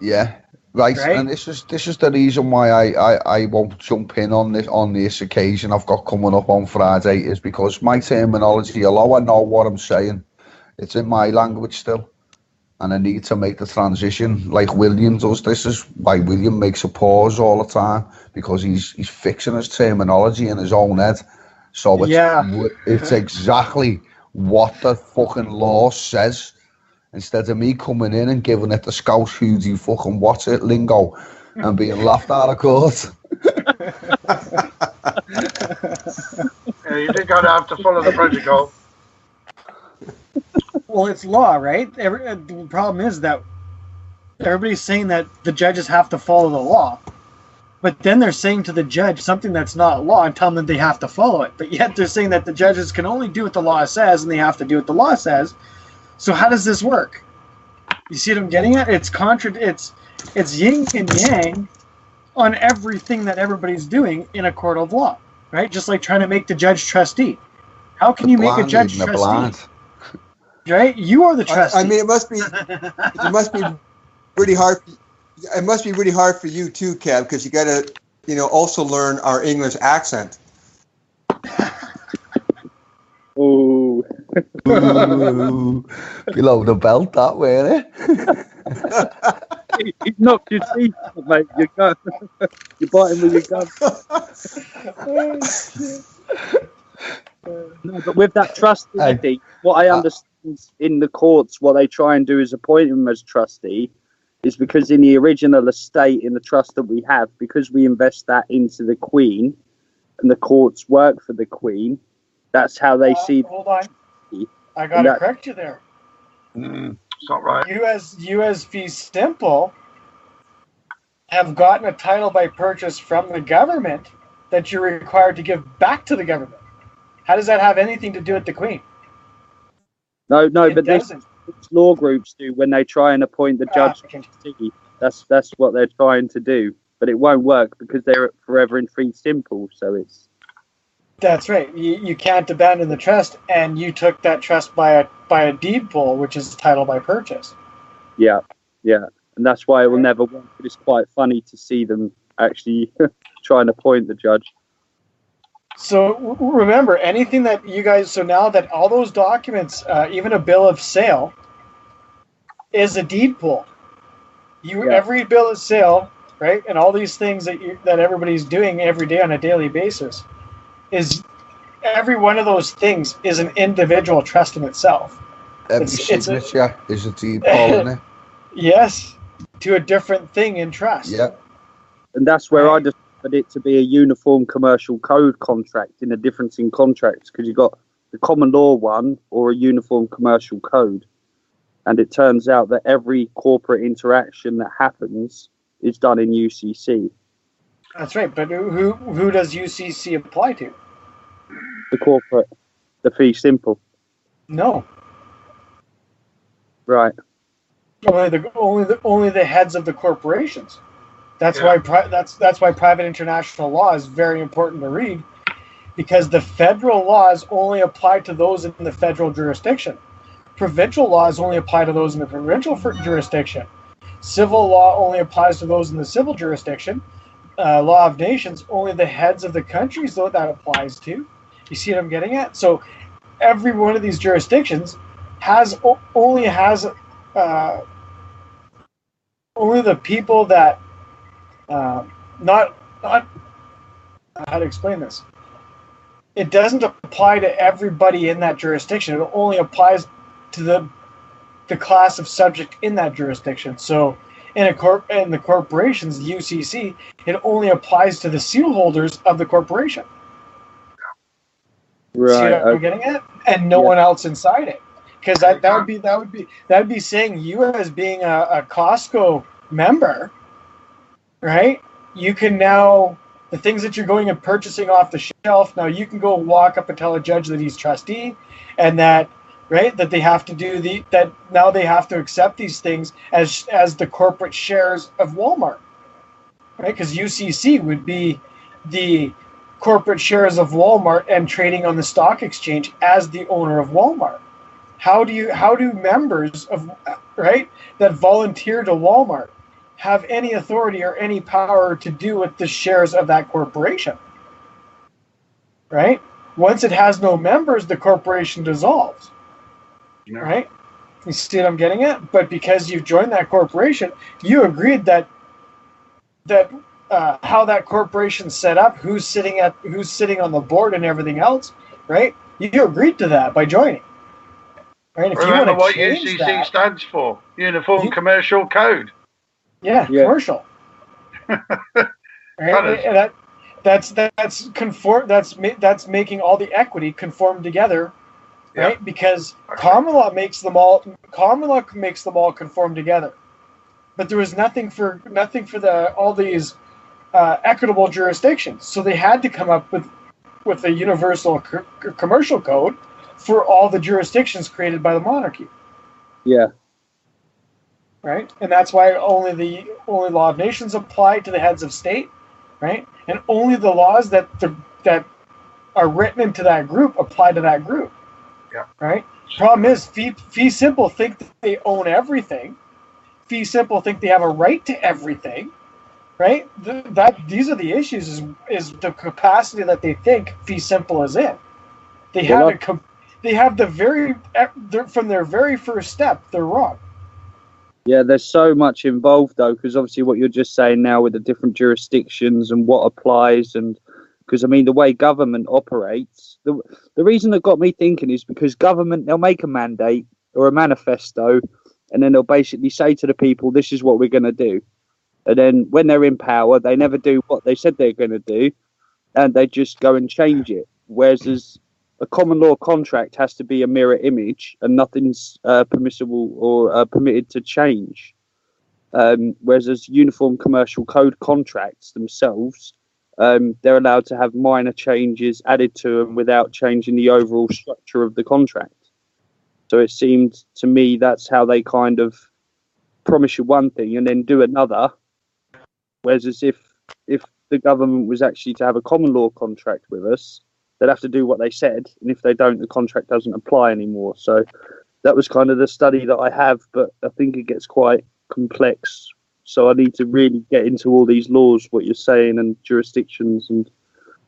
Yeah. Right, and this is the reason why I won't jump in on this occasion I've got coming up on Friday, is because my terminology, although I know what I'm saying, it's in my language still, and I need to make the transition like William does. This is why William makes a pause all the time, because he's fixing his terminology in his own head. So it's exactly what the fucking law says, instead of me coming in and giving it the Scouse who do you fucking watch it lingo and being laughed out of court. Yeah, you did gotta have to follow the protocol. Well, it's law, right? The problem is that everybody's saying that the judges have to follow the law, but then they're saying to the judge something that's not law and telling them they have to follow it. But yet they're saying that the judges can only do what the law says and they have to do what the law says. So how does this work? You see what I'm getting at? It's yin and yang on everything that everybody's doing in a court of law, right? Just like trying to make the judge trustee. How can you make a judge trustee? Right? You are the trustee. I mean, it must be really hard. It must be really hard for you too, Kev, because you got to, also learn our English accent. Ooh. Ooh. Below the belt, that way, He knocked your teeth, mate. You're biting with your gun. No, but with that trustee, what I understand in the courts, what they try and do is appoint him as trustee, is because in the original estate, in the trust that we have, because we invest that into the Queen, and the courts work for the Queen, that's how they see. Hold on, I got to correct you there. It's not right. You as fee simple have gotten a title by purchase from the government that you're required to give back to the government. How does that have anything to do with the Queen? No, but this law groups do when they try and appoint the judge. Okay. That's what they're trying to do, but it won't work because they're forever in fee simple. So it's. That's right. You can't abandon the trust, and you took that trust by a deed poll, which is title by purchase. Yeah, and that's why it will never work. But it's quite funny to see them actually try and appoint the judge. So remember, anything that you guys. So now that all those documents, even a bill of sale, is a deed poll. Every bill of sale, right, and all these things that everybody's doing every day on a daily basis. Is every one of those things is an individual trust in itself. Every signature is a deed poll, isn't it? Yes, to a different thing in trust. Yeah. And that's where I discovered it to be a uniform commercial code contract, in a difference in contracts, because you've got the common law one or a uniform commercial code. And it turns out that every corporate interaction that happens is done in UCC. That's right, but who does UCC apply to? The corporate, the fee simple. No. Right. Only the heads of the corporations. That's why that's why private international law is very important to read, because the federal laws only apply to those in the federal jurisdiction. Provincial laws only apply to those in the provincial jurisdiction. Civil law only applies to those in the civil jurisdiction. law of nations, only the heads of the countries though that applies to. You see what I'm getting at? So every one of these jurisdictions only has only the people that not how to explain this. It doesn't apply to everybody in that jurisdiction. It only applies to the class of subject in that jurisdiction. So in the corporations, the UCC, it only applies to the seal holders of the corporation. Right. See what I'm getting at? And no one else inside it. Because that would be saying you as being a Costco member, right? You can now, the things that you're going and purchasing off the shelf, now you can go walk up and tell a judge that he's trustee, and that, right, that they have to do that now they have to accept these things as the corporate shares of Walmart, right? Because UCC would be the corporate shares of Walmart and trading on the stock exchange as the owner of Walmart. How do members of, right, that volunteer to Walmart have any authority or any power to do with the shares of that corporation? Right? Once it has no members, the corporation dissolves. Yeah. Right? You see what I'm getting at? But because you've joined that corporation, you agreed that how that corporation's set up, who's sitting on the board and everything else, right? You agreed to that by joining. Right? If Remember you what UCC UCC stands for? Uniform Commercial Code. Yeah, commercial. Right? And that's making all the equity conform together, right? Because common law makes them all conform together. But there was nothing for all these equitable jurisdictions. So they had to come up with a universal commercial code for all the jurisdictions created by the monarchy. Yeah. Right? And that's why only law of nations apply to the heads of state, right? And only the laws that are written into that group apply to that group. Yeah. Right? Problem is, fee simple think that they own everything. Fee simple think they have a right to everything. Right? These are the issues. Is the capacity that they think fee simple is in. They have from their very first step, they're wrong. Yeah, there's so much involved though, because obviously what you're just saying now with the different jurisdictions and what applies, and because I mean the way government operates, the reason that got me thinking is because government, they'll make a mandate or a manifesto, and then they'll basically say to the people, this is what we're going to do, and then when they're in power, they never do what they said they're going to do, and they just go and change it. Whereas a common law contract has to be a mirror image, and nothing's permissible or permitted to change. Whereas as uniform commercial code contracts themselves, they're allowed to have minor changes added to them without changing the overall structure of the contract. So it seemed to me that's how they kind of promise you one thing and then do another. Whereas as if the government was actually to have a common law contract with us, they'd have to do what they said, and if they don't, the contract doesn't apply anymore. So that was kind of the study that I have, but I think it gets quite complex. So I need to really get into all these laws, what you're saying, and jurisdictions, and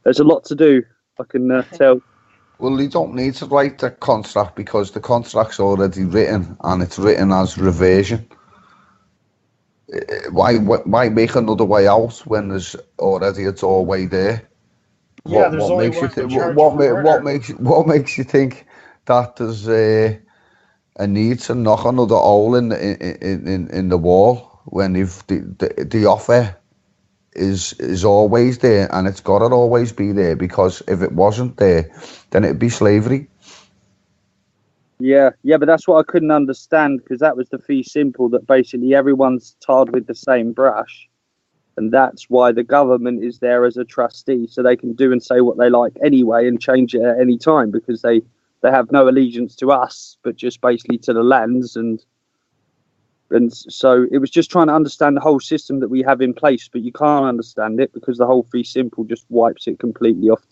there's a lot to do, I can tell. Well, you don't need to write the contract because the contract's already written, and it's written as reversion. Why make another way out when there's already a doorway there? Yeah, there's only one. What makes you think that there's a need to knock another hole in the wall when if the offer is always there, and it's got to always be there, because if it wasn't there, then it'd be slavery. Yeah, but that's what I couldn't understand, because that was the fee simple, that basically everyone's tarred with the same brush. And that's why the government is there as a trustee, so they can do and say what they like anyway and change it at any time, because they have no allegiance to us, but just basically to the lands. And so it was just trying to understand the whole system that we have in place, but you can't understand it because the whole fee simple just wipes it completely off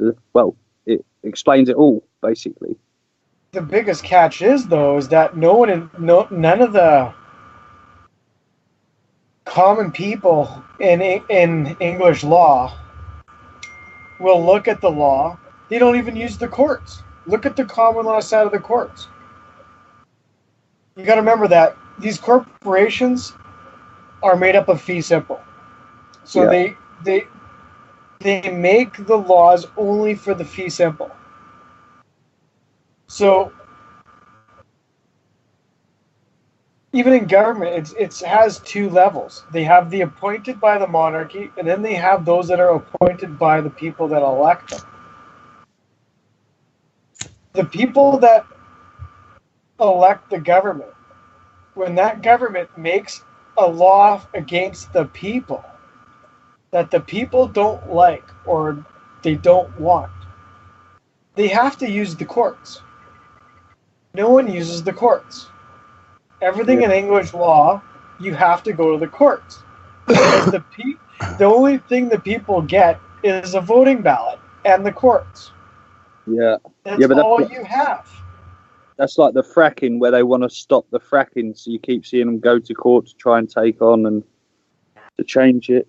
it explains it all, basically. The biggest catch is, though, is that none of common people in English law will look at the law. They don't even use the courts. Look at the common law side of the courts. You got to remember that these corporations are made up of fee simple. So they make the laws only for the fee simple. So even in government, it has two levels. They have the appointed by the monarchy, and then they have those that are appointed by the people that elect them. The people that elect the government, when that government makes a law against the people that the people don't like or they don't want, they have to use the courts. No one uses the courts. Everything in English law, you have to go to the courts. Because the only thing the people get is a voting ballot and the courts. Yeah. That's all you have. That's like the fracking, where they want to stop the fracking, so you keep seeing them go to court to try and take on and to change it.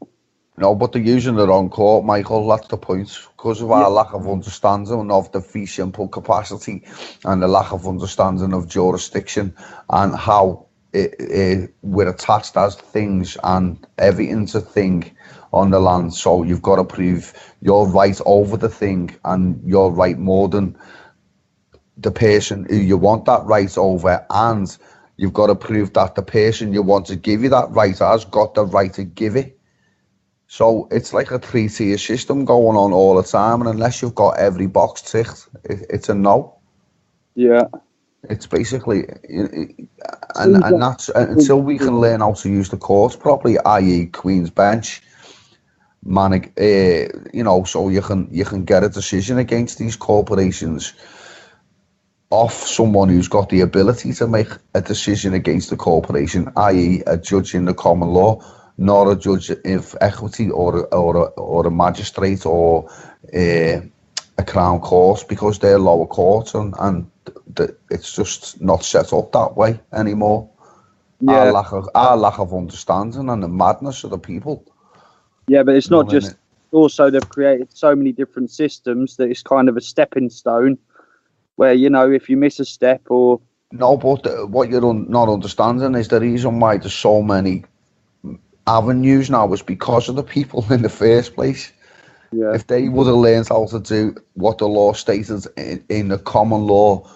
No, but they're using the wrong court, Michael. That's the point. Because of our lack of understanding of the fee simple capacity and the lack of understanding of jurisdiction and how we're attached as things and everything's a thing on the land. So you've got to prove your right over the thing and your right more than the person who you want that right over, and you've got to prove that the person you want to give you that right has got the right to give it. So it's like a three-tier system going on all the time, and unless you've got every box ticked, it's a no. Yeah. It's basically, and that's until we can learn how to use the courts properly, i.e. Queen's Bench, so you can get a decision against these corporations off someone who's got the ability to make a decision against the corporation, i.e. a judge in the common law, not a judge of equity or a magistrate or a crown court, because they're lower courts and it's just not set up that way anymore. Yeah. Our lack of understanding and the madness of the people. Yeah, but it's not just. Also, they've created so many different systems that it's kind of a stepping stone, where if you miss a step or. No, but what you're not understanding is the reason why there's so many avenues now is because of the people in the first place. Yeah. If they would have learned how to do what the law stated in the common law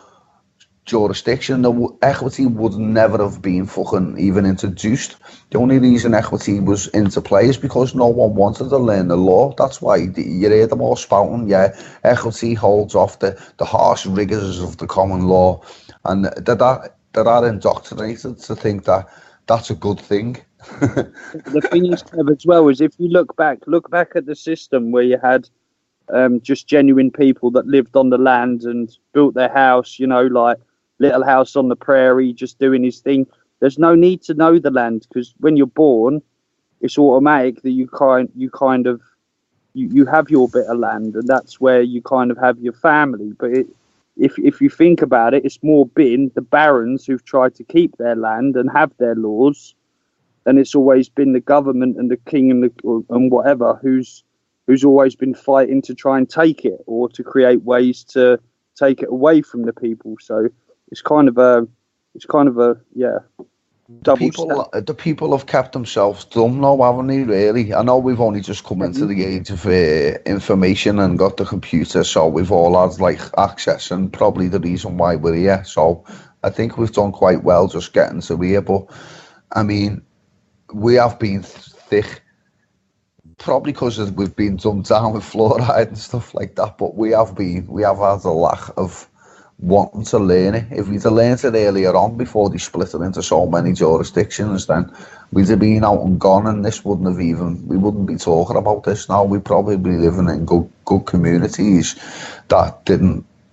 jurisdiction, the equity would never have been fucking even introduced. The only reason equity was into play is because no one wanted to learn the law. That's why you hear them all spouting, equity holds off the harsh rigours of the common law, and that are indoctrinated to think that that's a good thing. The thing is, Kev, as well, is if you look back at the system where you had just genuine people that lived on the land and built their house, like little house on the prairie, just doing his thing. There's no need to know the land, because when you're born, it's automatic that you have your bit of land, and that's where you kind of have your family. But if you think about it, it's more been the barons who've tried to keep their land and have their laws, and it's always been the government and the king and whatever who's always been fighting to try and take it, or to create ways to take it away from the people. So it's kind of a the people have kept themselves dumb now, haven't they, really? I know we've only just come into the age of information and got the computer, so we've all had access, and probably the reason why we're here. So I think we've done quite well just getting to here. But I mean, we have been thick, probably because we've been dumbed down with fluoride and stuff like that, but we have had a lack of wanting to learn it. If we'd have learned it earlier on, before they split it into so many jurisdictions, then we'd have been out and gone, and we wouldn't be talking about this now. We'd probably be living in good communities that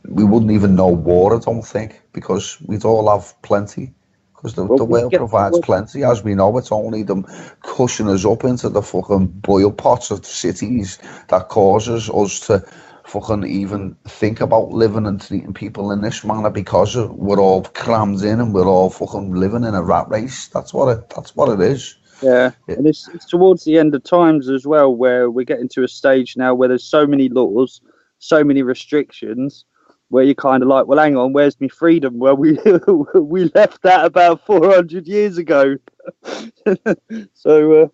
we wouldn't even know war, I don't think, because we'd all have plenty. Because the world provides plenty, as we know. It's only them cushioning us up into the fucking boil pots of the cities that causes us to fucking even think about living and treating people in this manner, because we're all crammed in and we're all fucking living in a rat race. That's what it is. Yeah, and it's towards the end of times as well, where we're getting to a stage now where there's so many laws, so many restrictions, where you're kind of like, well, hang on, where's my freedom? Well, we we left that about 400 years ago. So,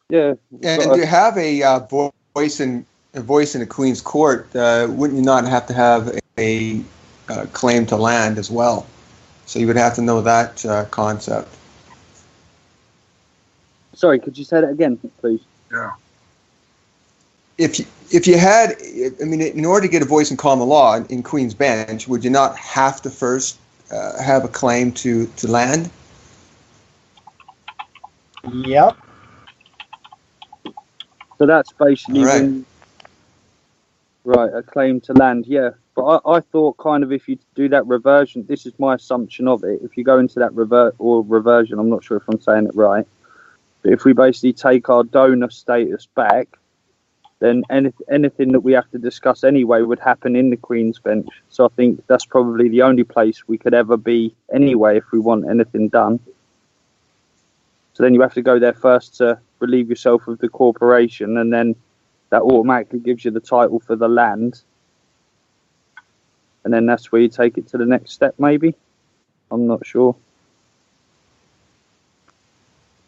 yeah. And to have a voice in the Queen's Court, wouldn't you not have to have a claim to land as well? So you would have to know that concept. Sorry, could you say that again, please? Yeah. If you had, I mean, in order to get a voice in common law in Queen's Bench, would you not have to first have a claim to land? Yep. So that's basically All right. Right, a claim to land, yeah. But I thought kind of if you do that reversion, this is my assumption of it, if you go into that reversion, I'm not sure if I'm saying it right, but if we basically take our donor status back, then anything that we have to discuss anyway would happen in the Queen's Bench. So I think that's probably the only place we could ever be anyway if we want anything done. So then you have to go there first to relieve yourself of the corporation, and then that automatically gives you the title for the land. And then that's where you take it to the next step, maybe? I'm not sure.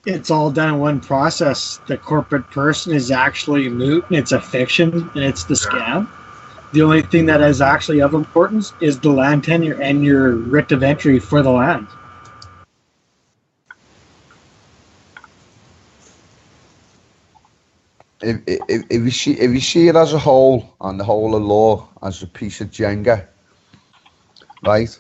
It's all done in one process. The corporate person is actually moot, and it's a fiction, and it's the scam. The only thing that is actually of importance is the land tenure and your writ of entry for the land. If you see it as a whole, and the whole of law as a piece of Jenga, right,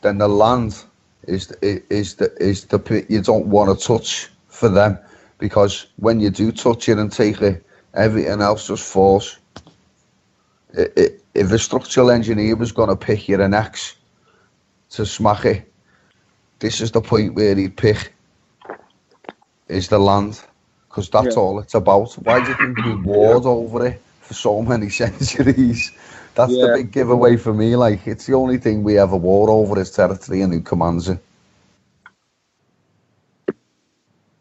then the land is the bit you don't want to touch for them, because when you do touch it and take it, everything else just falls. If a structural engineer was going to pick you an axe to smack it, this is the point where he'd pick, is the land. Because that's all it's about. Why do you think we warred over it for so many centuries? That's the big giveaway for me. Like, it's the only thing we ever war over is territory and who commands it.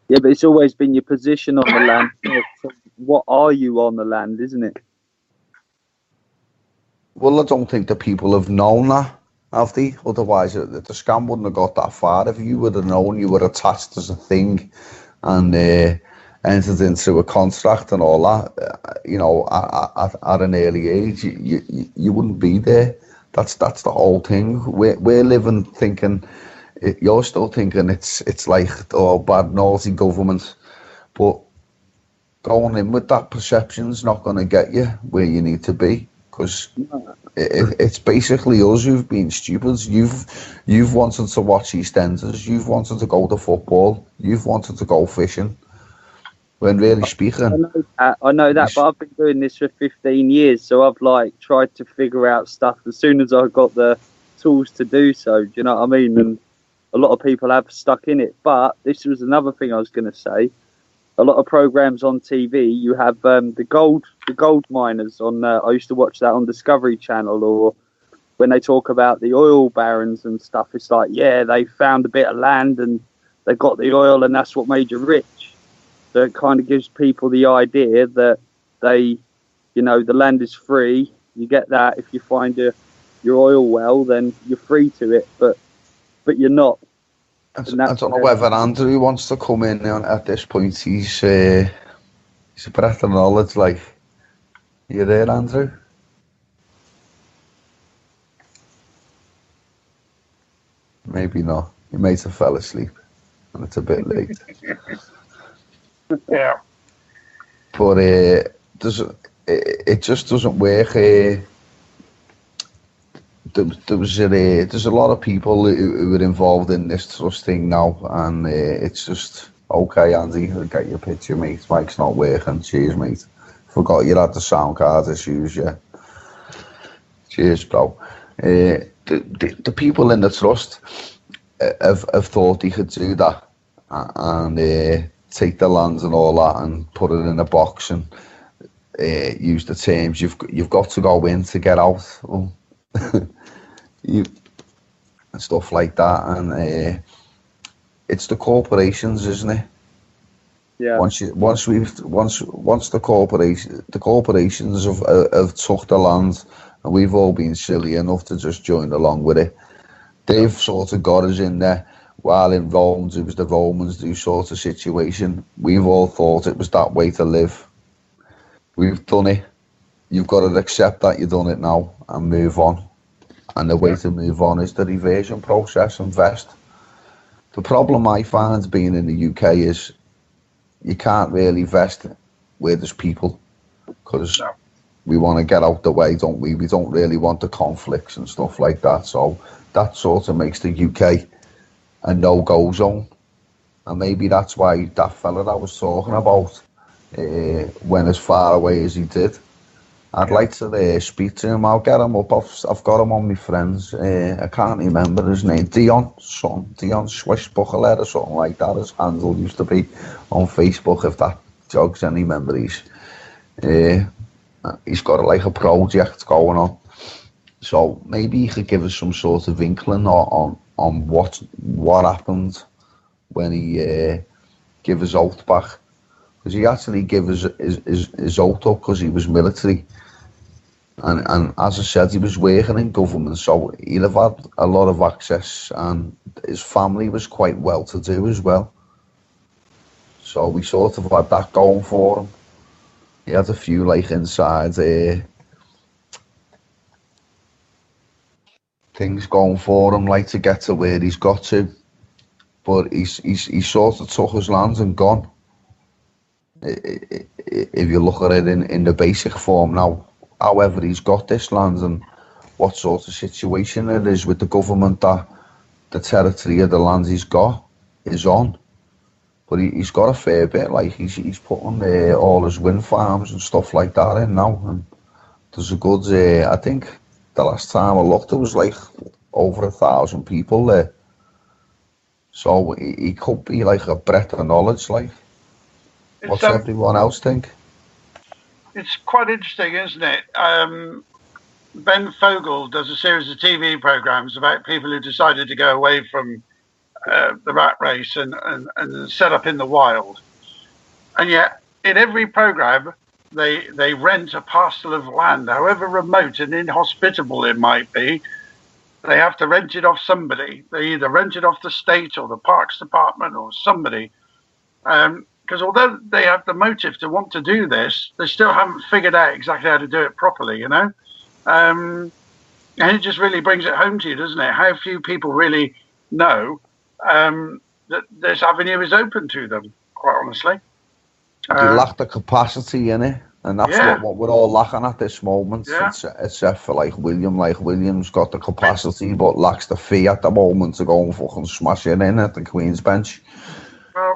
Yeah, but it's always been your position on the land. So what are you on the land, isn't it? Well, I don't think the people have known that, have they? Otherwise, the scam wouldn't have got that far. If you would have known you were attached as a thing and entered into a contract and all that, you know, at an early age, you wouldn't be there. That's the whole thing. We're living thinking, you're still thinking it's like, oh, bad naughty government, but going in with that perception's not going to get you where you need to be, because it's basically us who've been stupid. You've wanted to watch EastEnders, you've wanted to go to football, you've wanted to go fishing. When really speaking, I know that, but I've been doing this for 15 years, so I've like tried to figure out stuff as soon as I got the tools to do so. Do you know what I mean? And a lot of people have stuck in it. But this was another thing I was going to say. A lot of programs on TV, you have the gold miners on. I used to watch that on Discovery Channel, or when they talk about the oil barons and stuff. It's like, yeah, they found a bit of land and they got the oil, and that's what made you rich. So it kind of gives people the idea that they, you know, the land is free. You get that if you find your oil well, then you're free to it, but you're not. I don't know whether Andrew wants to come in at this point. He's a breath of knowledge. Like, you there, Andrew? Maybe not. He might have fell asleep, and it's a bit late. Yeah, but it just doesn't work. There's a lot of people who are involved in this trust thing now, and it's just, okay, Andy, I'll get your picture, mate. Mike's not working. Cheers, mate. Forgot you had the sound card issues, yeah. Cheers, bro. The people in the trust have thought they could do that and take the lands and all that and put it in a box and use the terms you've got to go in to get out, and stuff like that, and it's the corporations, isn't it? Yeah. Once the corporations have took the land, and we've all been silly enough to just join along with it. They've sort of got us in there. While in Rome, it was the Romans who sort of situation. We've all thought it was that way to live. We've done it. You've got to accept that you've done it now and move on. And the way to move on is the reversion process, invest. The problem I find being in the UK is you can't really invest where there's people, because we want to get out the way, don't we? We don't really want the conflicts and stuff like that. So that sort of makes the UK a no-go zone. And maybe that's why that fella that I was talking about went as far away as he did. I'd like to speak to him. I'll get him up. I've got him on my friends. I can't remember his name. Dion Swishbuckler or something like that. His handle used to be on Facebook, if that jogs any memories. He's got like a project going on. So maybe he could give us some sort of inkling on what happened when he gave his oath back. Because he actually gave his oath up because he was military. And as I said, he was working in government, so he'd have had a lot of access, and his family was quite well to do as well. So we sort of had that going for him. He had a few like inside things going for him, like to get to where he's got to. But he's sort of took his land and gone. If you look at it in the basic form now. However, he's got this land, and what sort of situation it is with the government that the territory of the land he's got is on. But he's got a fair bit, like he's putting all his wind farms and stuff like that in now. And there's a good, I think the last time I looked, there was like over 1,000 people there. So he could be like a breadth of knowledge, like. What's everyone else think? It's quite interesting, isn't it? Ben Fogel does a series of TV programs about people who decided to go away from the rat race and set up in the wild. And yet, in every program, they rent a parcel of land, however remote and inhospitable it might be. They have to rent it off somebody. They either rent it off the state or the Parks Department or somebody. Because although they have the motive to want to do this, they still haven't figured out exactly how to do it properly, you know? And it just really brings it home to you, doesn't it? How few people really know that this avenue is open to them, quite honestly. You lack the capacity in it, and that's what we're all lacking at this moment, except for like William. Like William's got the capacity, but lacks the fee at the moment to go and fucking smash it in at the Queen's Bench.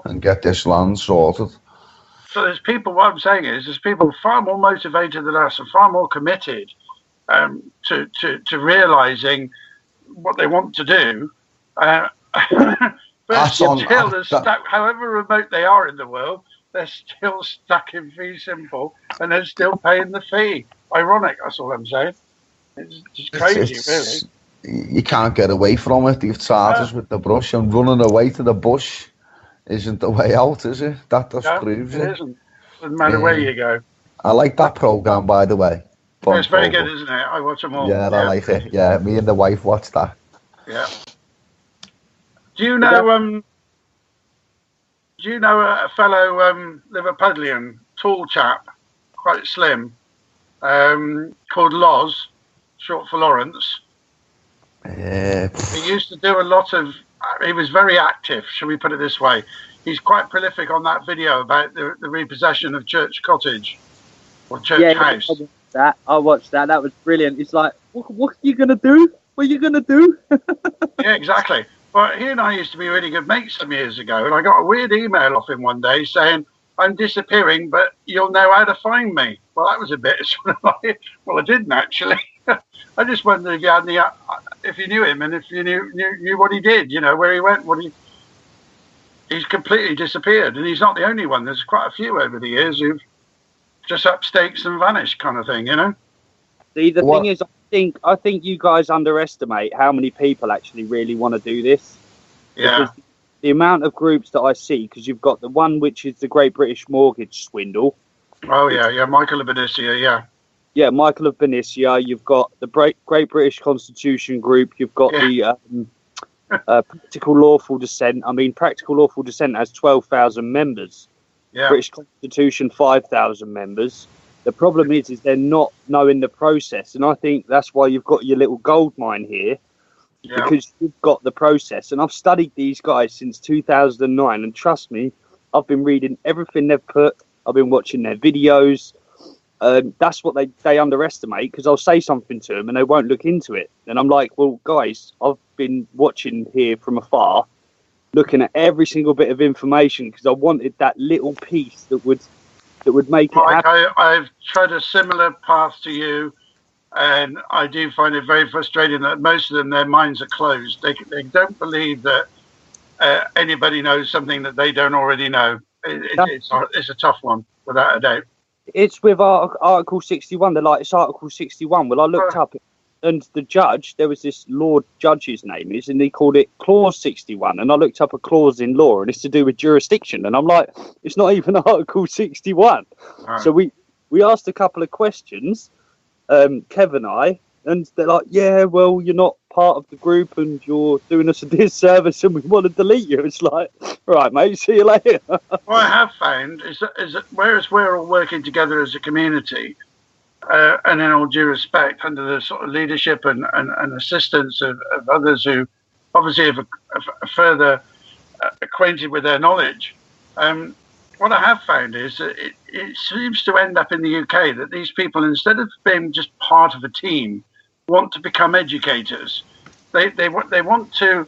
And get this land sorted. So there's people, what I'm saying is, there's people far more motivated than us and far more committed to realising what they want to do. But still, however remote they are in the world, they're still stuck in fee simple and they're still paying the fee. Ironic, that's all I'm saying. It's just crazy, really. You can't get away from it. You've charged us with the brush, and running away to the bush isn't the way out, is it? That just proves it. It isn't. Doesn't matter where you go. I like that programme, by the way. It's very good, isn't it? I watch them all. Yeah, I like it. Yeah, me and the wife watch that. Yeah. Do you know a fellow Liverpudlian, tall chap, quite slim, called Loz, short for Lawrence? He used to do a lot of. He was very active, shall we put it this way. He's quite prolific on that video about the repossession of Church Cottage or Church House. I watched that. That was brilliant. It's like, what are you going to do? What are you going to do? Yeah, exactly. Well, he and I used to be really good mates some years ago, and I got a weird email off him one day saying, I'm disappearing, but you'll know how to find me. Well, that was a bit sort of like, well, I didn't actually. I just wondered if you had any, if you knew him and if you knew what he did, you know, where he went, he's completely disappeared, and he's not the only one. There's quite a few over the years who've just up stakes and vanished, kind of thing, you know. See, the thing is, I think you guys underestimate how many people actually really want to do this. Yeah. the amount of groups that I see, because you've got the one which is the Great British Mortgage Swindle. Oh yeah, Michael of Benicia, yeah. Yeah, Michael of Benicia. You've got the Great British Constitution Group. You've got the Practical Lawful Dissent. I mean, Practical Lawful Dissent has 12,000 members. Yeah. British Constitution, 5,000 members. The problem is they're not knowing the process, and I think that's why you've got your little gold mine here, because you've got the process. And I've studied these guys since 2009, and trust me, I've been reading everything they've put. I've been watching their videos. That's what they underestimate, because I'll say something to them and they won't look into it. And I'm like, well, guys, I've been watching here from afar, looking at every single bit of information, because I wanted that little piece that would make it happen. I've tried a similar path to you, and I do find it very frustrating that most of them, their minds are closed. They don't believe that anybody knows something that they don't already know. It's a tough one, without a doubt. It's with Article 61. They're like, it's Article 61. Well, I looked up, and the judge, there was this Lord Judge's name is, and he called it Clause 61. And I looked up a clause in law, and it's to do with jurisdiction. And I'm like, it's not even Article 61. Right. So we asked a couple of questions, Kev and I, and they're like, yeah, well, you're not part of the group, and you're doing us a disservice, and we want to delete you. It's like, right, mate, see you later. What I have found is that whereas we're all working together as a community, and in all due respect, under the sort of leadership and assistance of others who obviously are further acquainted with their knowledge, what I have found is that it seems to end up in the UK that these people, instead of being just part of a team, want to become educators. They want to,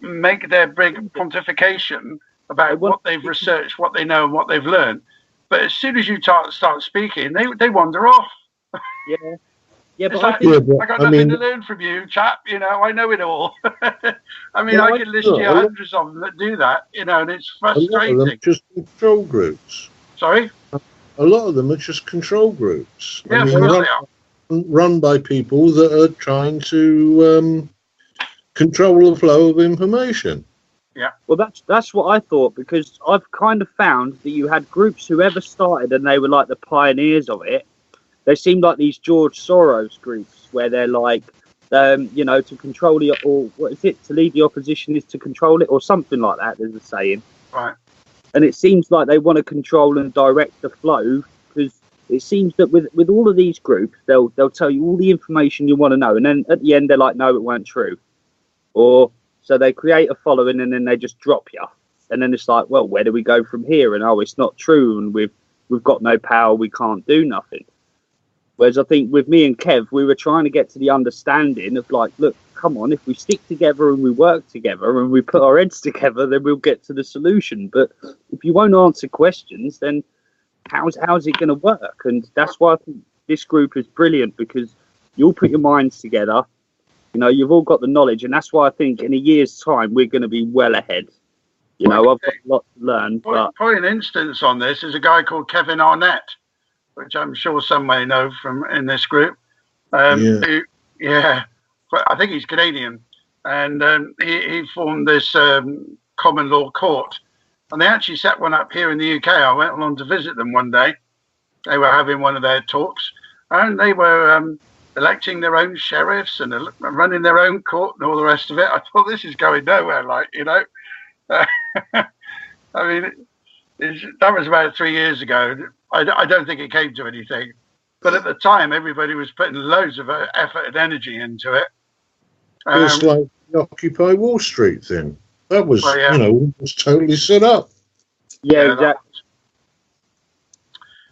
make their big pontification about what they've researched, what they know, and what they've learned. But as soon as you start speaking, they wander off. Yeah, but like, I got nothing to learn from you, chap. I know it all. I mean, I can list you hundreds of them that do that, and it's frustrating. A lot of them just control groups. Sorry? A lot of them are just control groups. Yeah, of course they are. Run by people that are trying to control the flow of information. Yeah. Well, that's what I thought, because I've kind of found that you had groups whoever started and they were like the pioneers of it. They seemed like these George Soros groups where they're like, to control it, or what is it? To lead the opposition is to control it, or something like that. There's a saying. Right. And it seems like they want to control and direct the flow, because it seems that with all of these groups, they'll tell you all the information you want to know, and then at the end they're like, no, it weren't true. Or so they create a following and then they just drop you, and then it's like, well, where do we go from here? And it's not true, and we've got no power, we can't do nothing. Whereas I think with me and Kev, we were trying to get to the understanding of like, look, come on, if we stick together and we work together and we put our heads together, then we'll get to the solution. But if you won't answer questions, then how's it going to work? And that's why I think this group is brilliant, because you all put your minds together, you've all got the knowledge, and that's why I think in a year's time we're going to be well ahead. I've got a lot to learn. Point an instance on this is a guy called Kevin Arnett, which I'm sure some may know from in this group. But I think he's Canadian, and he formed this common law court. And they actually set one up here in the UK. I went along to visit them one day. They were having one of their talks, and they were electing their own sheriffs and running their own court and all the rest of it. I thought, this is going nowhere, I mean, that was about 3 years ago. I don't think it came to anything. But at the time, everybody was putting loads of effort and energy into it. It's like the Occupy Wall Street thing. That was, was totally set up. Yeah, exactly.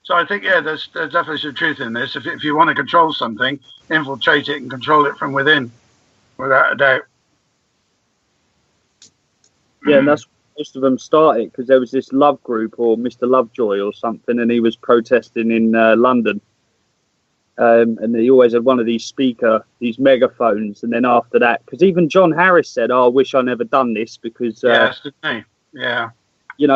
So I think, there's definitely some truth in this. If you want to control something, infiltrate it and control it from within, without a doubt. Yeah, and that's why most of them started, because there was this Love group, or Mr. Lovejoy or something, and he was protesting in London. And he always had one of these megaphones, and then after that, because even John Harris said, I wish I never done this, because yes, didn't he? Yeah,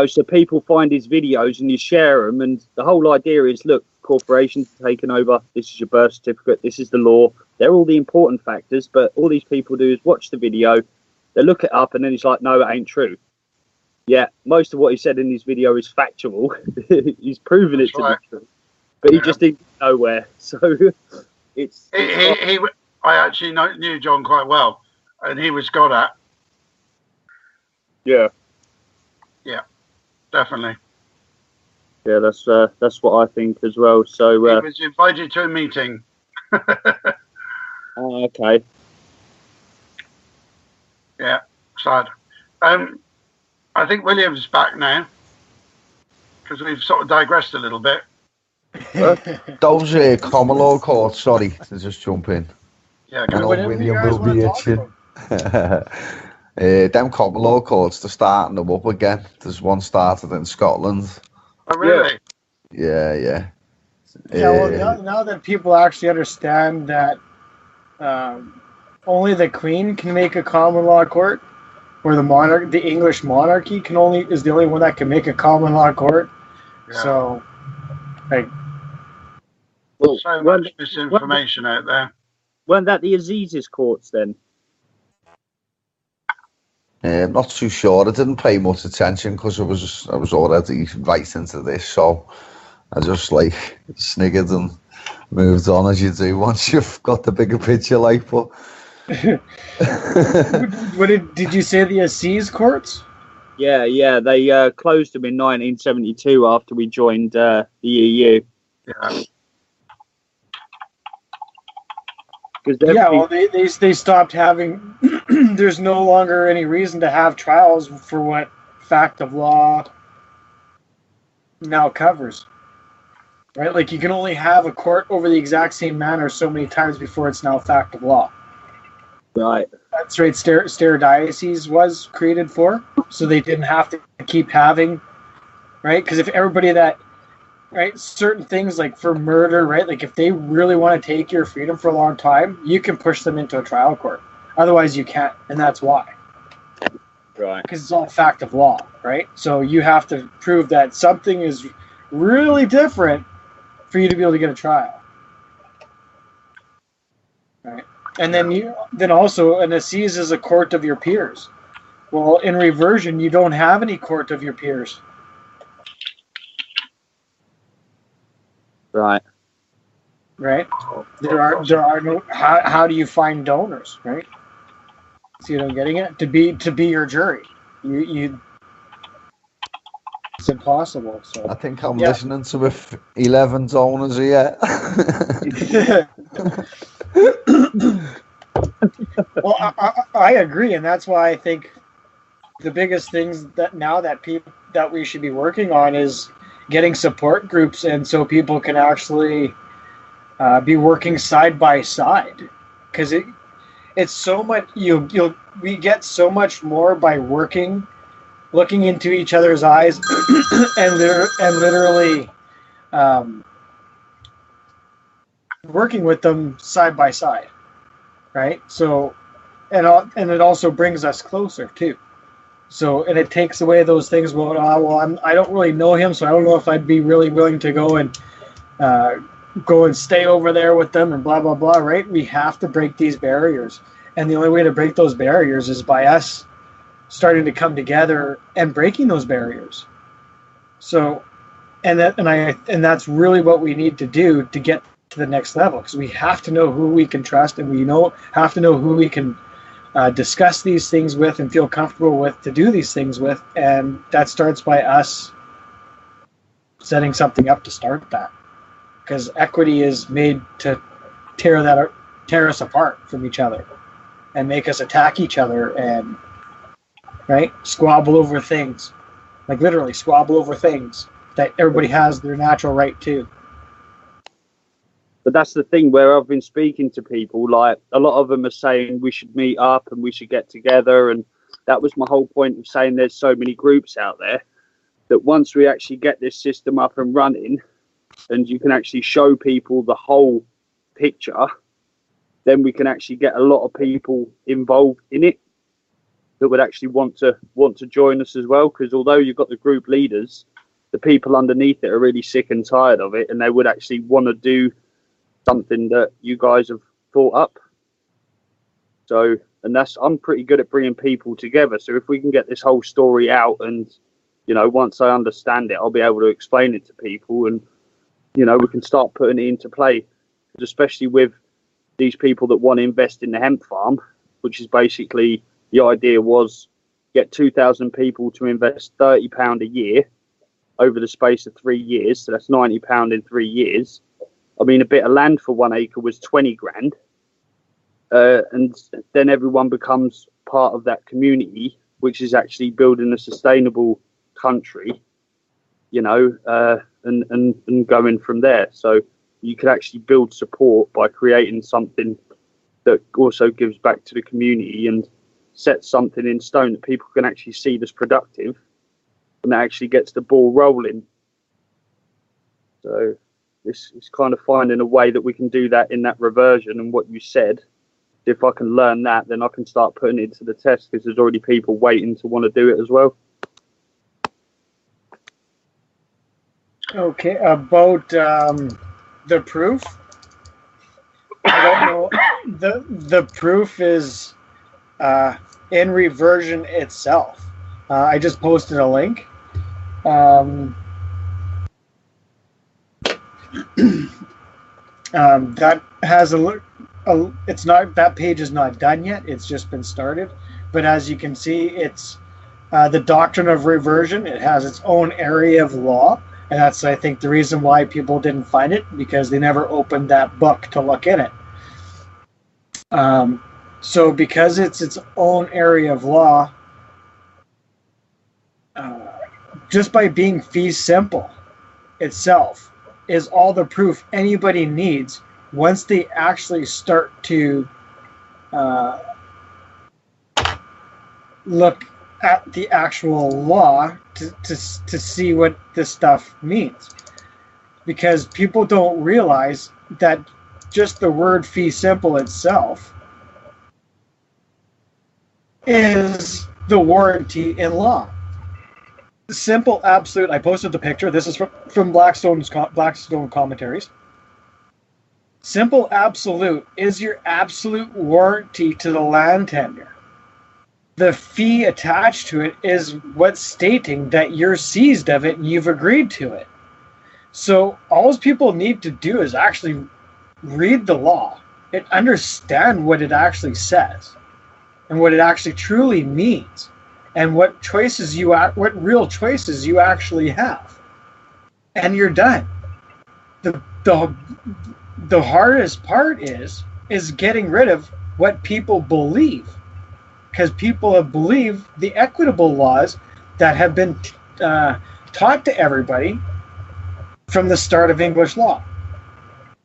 so people find his videos and you share them, and the whole idea is, look, corporations are taken over, this is your birth certificate, this is the law, they're all the important factors, but all these people do is watch the video, They look it up and then he's like, no, it ain't true. Yeah, most of what he said in his video is factual. He's proven it to be true, but he just didn't go nowhere. So it's I actually knew John quite well, and he was got at. Yeah, definitely. Yeah, that's what I think as well. So he was invited to a meeting. Okay. Yeah, sad. I think William's back now because we've sort of digressed a little bit. Those common law courts, sorry to just jump in. Yeah, I know William will be itching. Them common law courts, they're starting them up again. There's one started in Scotland. Oh, really? Yeah. Yeah, well, now that people actually understand that only the Queen can make a common law court, or the English monarchy is the only one that can make a common law court. Yeah. So, like, so much misinformation out there. Weren't that the Aziz's courts then? I'm not too sure. I didn't pay much attention because I was already right into this, so I just like sniggered and moved on as you do once you've got the bigger picture, like. But did you say the Assize courts? Yeah. They closed them in 1972 after we joined the EU. Yeah. Yeah, well, they stopped having. There's no longer any reason to have trials for what fact of law now covers, right? Like you can only have a court over the exact same manner so many times before it's now fact of law. Right. That's right. Stare diocese was created for, so they didn't have to keep having, right? Because if everybody that. Right, certain things like for murder, right? Like if they really want to take your freedom for a long time, you can push them into a trial court. Otherwise, you can't, and that's why. Right. Because it's all fact of law, right? So you have to prove that something is really different for you to be able to get a trial. Right, and then also an assize is a court of your peers. Well, in reversion, you don't have any court of your peers. Right. There are no. How do you find donors? Right. See what I'm getting at? To be your jury, you. It's impossible. So I think I'm listening to 11 donors here. Well, I agree, and that's why I think the biggest things that we should be working on is getting support groups, and so people can actually be working side by side, because it's so much we get so much more by looking into each other's eyes and literally working with them side by side, right? So and it also brings us closer too. So, and it takes away those things. Well, I don't really know him, so I don't know if I'd be really willing to go and stay over there with them and blah, blah, blah, right? We have to break these barriers. And the only way to break those barriers is by us starting to come together and breaking those barriers. So, and that's really what we need to do to get to the next level, because we have to know who we can trust, and we have to know who we can discuss these things with and feel comfortable with to do these things with, and that starts by us setting something up to start that, because equity is made to tear us apart from each other and make us attack each other and squabble over things, like literally squabble over things that everybody has their natural right to. But that's the thing where I've been speaking to people, like a lot of them are saying we should meet up and we should get together. And that was my whole point of saying there's so many groups out there that once we actually get this system up and running and you can actually show people the whole picture, then we can actually get a lot of people involved in it that would actually want to join us as well. Because although you've got the group leaders, the people underneath it are really sick and tired of it, and they would actually want to do something that you guys have thought up. So And I'm pretty good at bringing people together. So if we can get this whole story out, and once I understand it, I'll be able to explain it to people, and we can start putting it into play. Especially with these people that want to invest in the hemp farm, which is basically, the idea was get 2,000 people to invest £30 a year over the space of 3 years. So that's £90 in 3 years. I mean, a bit of land for 1 acre was 20 grand. And then everyone becomes part of that community, which is actually building a sustainable country, and going from there. So you can actually build support by creating something that also gives back to the community and sets something in stone that people can actually see that's productive, and that actually gets the ball rolling. So it's kind of finding a way that we can do that in that reversion. And what you said, if I can learn that, then I can start putting it to the test, because there's already people waiting to want to do it as well. Okay, about the proof. I don't know. The proof is in reversion itself. I just posted a link. That has it's not, that page is not done yet. It's just been started. But as you can see, it's the doctrine of reversion. It has its own area of law. And that's, I think, the reason why people didn't find it, because they never opened that book to look in it. So because it's its own area of law, just by being fee simple itself is all the proof anybody needs once they actually start to look at the actual law to see what this stuff means. Because people don't realize that just the word fee simple itself is the warranty in law. Simple absolute, I posted the picture. This is from Blackstone commentaries. Simple absolute is your absolute warranty to the land tenure. The fee attached to it is what's stating that you're seized of it and you've agreed to it. So all people need to do is actually read the law and understand what it actually says and what it actually truly means, and what real choices you actually have. And you're done. The hardest part is getting rid of what people believe, because people have believed the equitable laws that have been taught to everybody from the start of English law.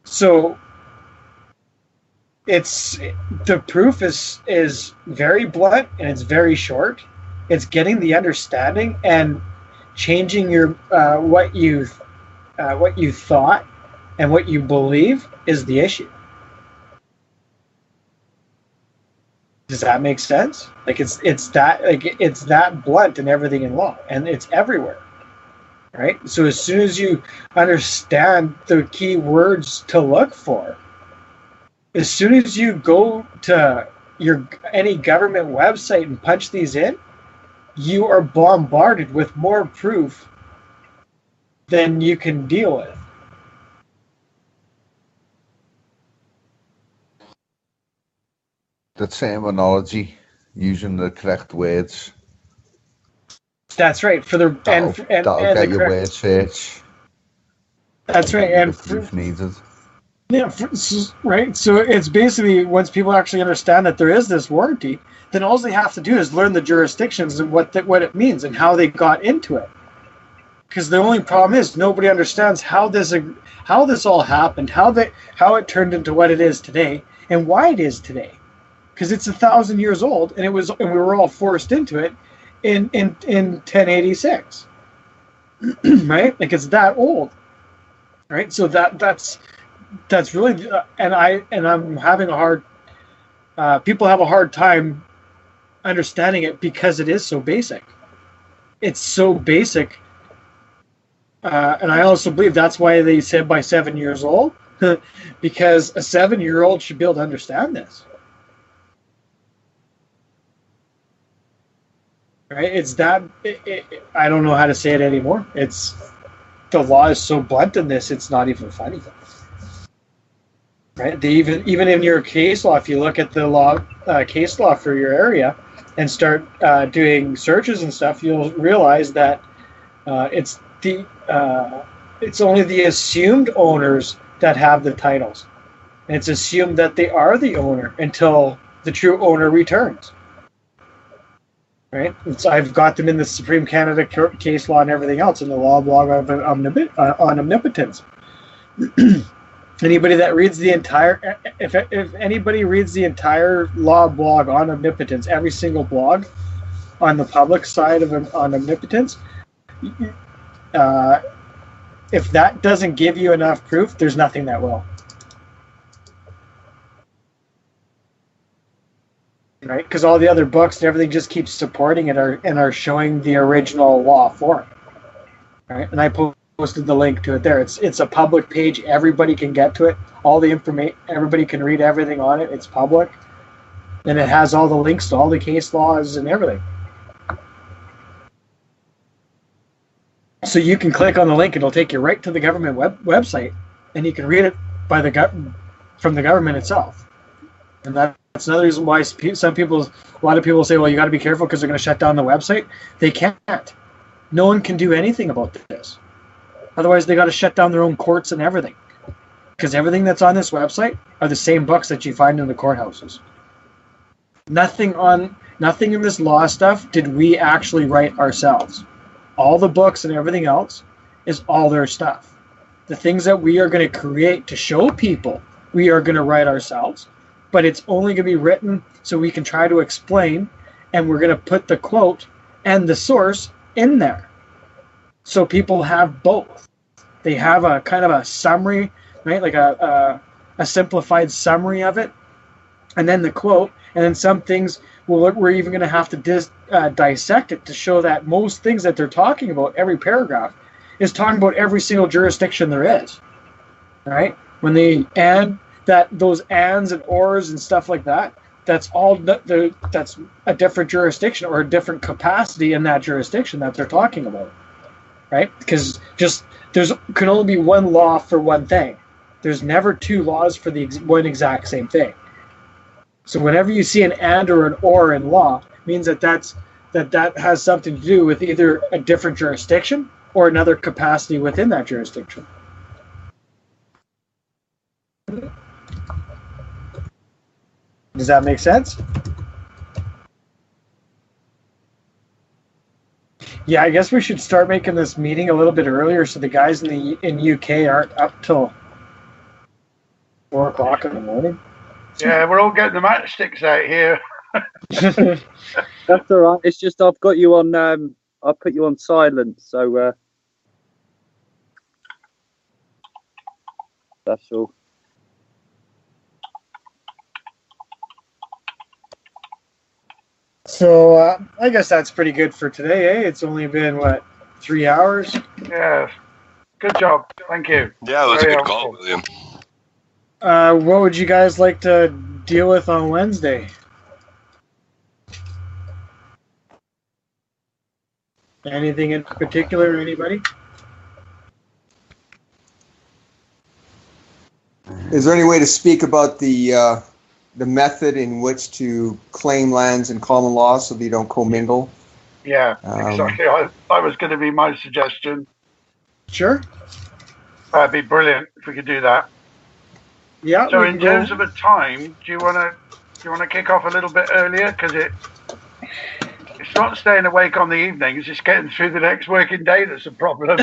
So the proof is very blunt and it's very short. It's getting the understanding and changing your what you thought and what you believe is the issue. Does that make sense? Like it's that blunt in everything in law, and it's everywhere, right? So as soon as you understand the key words to look for, as soon as you go to any government website and punch these in, you are bombarded with more proof than you can deal with. The terminology, using the correct words. That's right. That'll get your word search. That's right. And proof needed. Yeah, right. So it's basically, once people actually understand that there is this warranty, then all they have to do is learn the jurisdictions and what it means and how they got into it. Because the only problem is nobody understands how this all happened, how it turned into what it is today, and why it is today. Because it's 1,000 years old, and we were all forced into it in 1086, right? Like, it's that old, right? So that's really, and I'm having a hard. People have a hard time understanding it because it is so basic. It's so basic, and I also believe that's why they said by 7 years old, because a 7-year-old should be able to understand this. right? It's that I don't know how to say it anymore. It's the law is so blunt in this; it's not even funny, right? They even in your case law, if you look at the law case law for your area and start doing searches and stuff, you'll realize that it's only the assumed owners that have the titles. And it's assumed that they are the owner until the true owner returns. Right? I've got them in the Supreme Canada case law and everything else in the law blog on omnipotence. Anybody that reads the entire, if anybody reads the entire law blog on omnipotence, every single blog on the public side of on omnipotence, if that doesn't give you enough proof, there's nothing that will. Right? Because all the other books and everything just keeps supporting it and are showing the original law for it. Right? And I posted the link to it there. It's a public page. Everybody can get to it. All the information, everybody can read everything on it. It's public. And it has all the links to all the case laws and everything. So you can click on the link. It'll take you right to the government website, and you can read it from the government itself. And that's another reason why a lot of people say, well, you got to be careful because they're going to shut down the website. They can't. No one can do anything about this. Otherwise, they got to shut down their own courts and everything. Because everything that's on this website are the same books that you find in the courthouses. Nothing in this law stuff did we actually write ourselves. All the books and everything else is all their stuff. The things that we are going to create to show people, we are going to write ourselves. But it's only going to be written so we can try to explain, and we're going to put the quote and the source in there. So people have both. They have a kind of a summary, right? Like a simplified summary of it, and then the quote, and then some things we're even going to have to dissect it to show that most things that they're talking about, every paragraph, is talking about every single jurisdiction there is. Right? When they add those ands and ors and stuff like that, that's a different jurisdiction or a different capacity in that jurisdiction that they're talking about. Right? Because can only be one law for one thing. There's never two laws for the one exact same thing. So whenever you see an and or an or in law, it means that has something to do with either a different jurisdiction or another capacity within that jurisdiction. Does that make sense? Yeah, I guess we should start making this meeting a little bit earlier so the guys in UK aren't up till 4 o'clock in the morning. Yeah, we're all getting the matchsticks out here. That's all right. It's just I've got you on. I'll put you on silent, so that's all. So I guess that's pretty good for today, eh? It's only been, 3 hours? Yeah. Good job. Thank you. Yeah, it was Very a good helpful. call, William. What would you guys like to deal with on Wednesday? Anything in particular, anybody? Is there any way to speak about the method in which to claim lands in common law so that you don't commingle? Yeah, exactly. I was going to be my suggestion. Sure. That'd be brilliant if we could do that. Yeah. So in terms of a time, do you want to kick off a little bit earlier? Because it's not staying awake on the evening; it's just getting through the next working day that's a problem.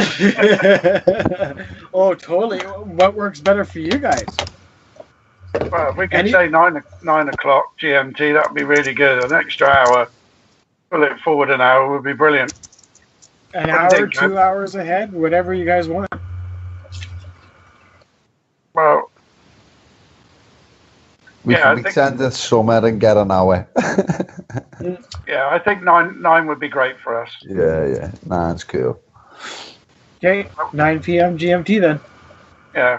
Oh, totally. What works better for you guys? Well, if we could say 9 o'clock GMT, that would be really good. An extra hour, pull it forward an hour would be brilliant. An hour, 2 hours ahead, whatever you guys want. Well, We can extend the summer and get an hour. Yeah, I think nine would be great for us. Yeah. Nine's cool. Okay, 9 p.m. GMT then. Yeah.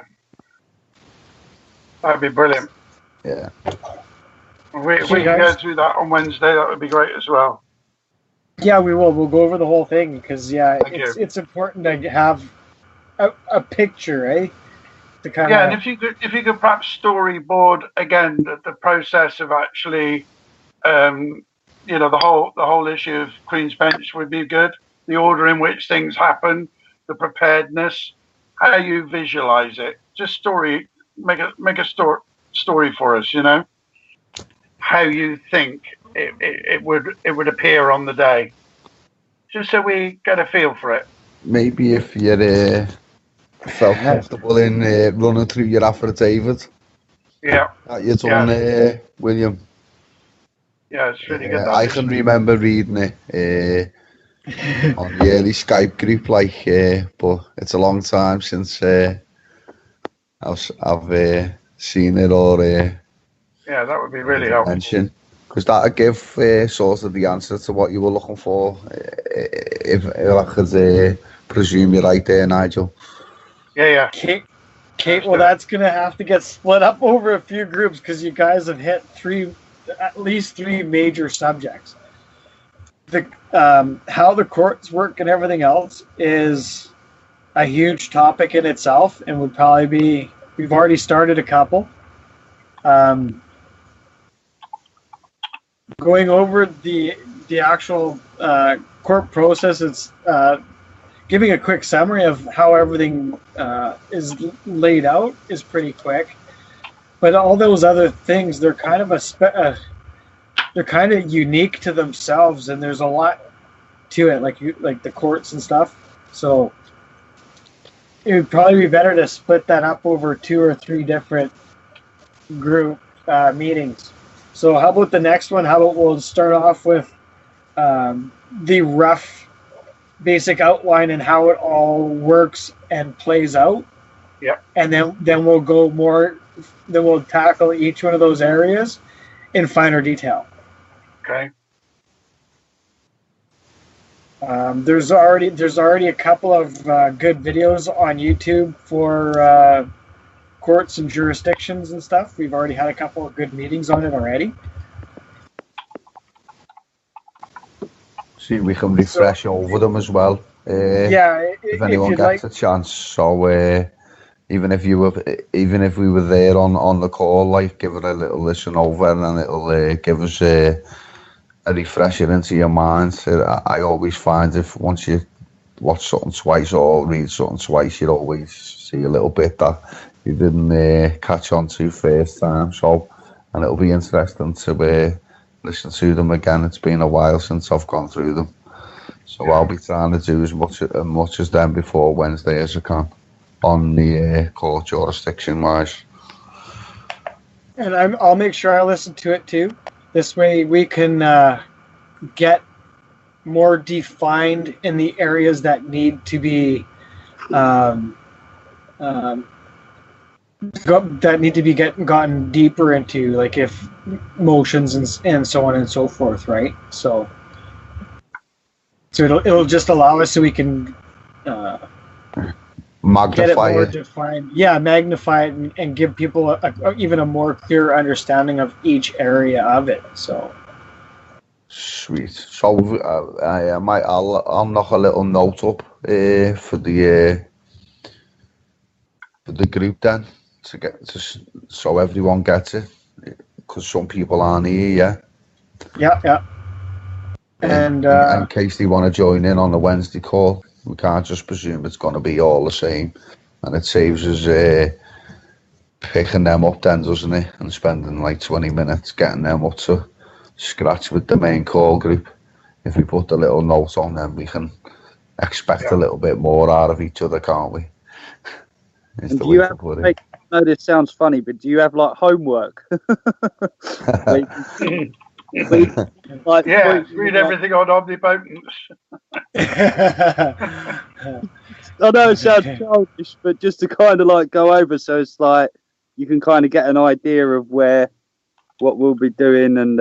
That'd be brilliant. Yeah. If we can go through that on Wednesday, that would be great as well. Yeah, we will. We'll go over the whole thing because Thank you. it's important to have a picture, eh? To kind Yeah, and of if you could perhaps storyboard again the process of actually, the whole issue of Queen's Bench would be good. The order in which things happen, the preparedness, how you visualize it. Just make a story for us. How you think it would appear on the day, just so we get a feel for it. Maybe if you felt comfortable in running through your affidavit Yeah, that you done, William. yeah, it's really good. I can remember reading it on the early Skype group, but it's a long time since I've seen it or yeah, that would be really helpful. Because that'll give sort of the answer to what you were looking for, if I could presume you're right there, Nigel. Yeah. Kate, well, that's going to have to get split up over a few groups because you guys have hit at least three major subjects. How the courts work and everything else is a huge topic in itself and would probably be, we've already started a couple. Going over the actual court process, it's giving a quick summary of how everything is laid out is pretty quick. But all those other things, they're kind of they're kind of unique to themselves, and there's a lot to it, like the courts and stuff. So it would probably be better to split that up over 2 or 3 different group meetings. So how about the next one? How about we'll start off with the rough basic outline and how it all works and plays out. Yep. And then we'll go more. Then we'll tackle each one of those areas in finer detail. Okay. There's already a couple of good videos on YouTube for courts and jurisdictions and stuff. We've already had a couple of good meetings on it already. See, we can refresh over them as well. If anyone gets a chance. So even if we were there on the call, give it a little listen over, and it'll give us a refresher into your mind. I always find once you watch something twice or read something twice, you always see a little bit that you didn't catch on to first time. So, and it'll be interesting to listen to them again. It's been a while since I've gone through them, so I'll be trying to do as much as them before Wednesday as I can on the court jurisdiction wise. And I'll make sure I listen to it too. This way we can get more defined in the areas that need to be gotten deeper into, like if motions and so on and so forth, right? So it'll just allow us so we can magnify get it more it. defined. Yeah, magnify it and give people even a more clear understanding of each area of it. So sweet. So I'll knock a little note up for the group then, so everyone gets it, because some people aren't here. Yeah. And in case they want to join in on the Wednesday call, we can't just presume it's going to be all the same, and it saves us picking them up then, doesn't it, and spending 20 minutes getting them up to scratch with the main call group. If we put the little note on them, we can expect a little bit more out of each other, can't we? And do you have, I know this sounds funny, but do you have homework? Read everything on Omnipotence. I know it sounds childish, but just to kind of go over, so it's you can kind of get an idea of what we'll be doing, and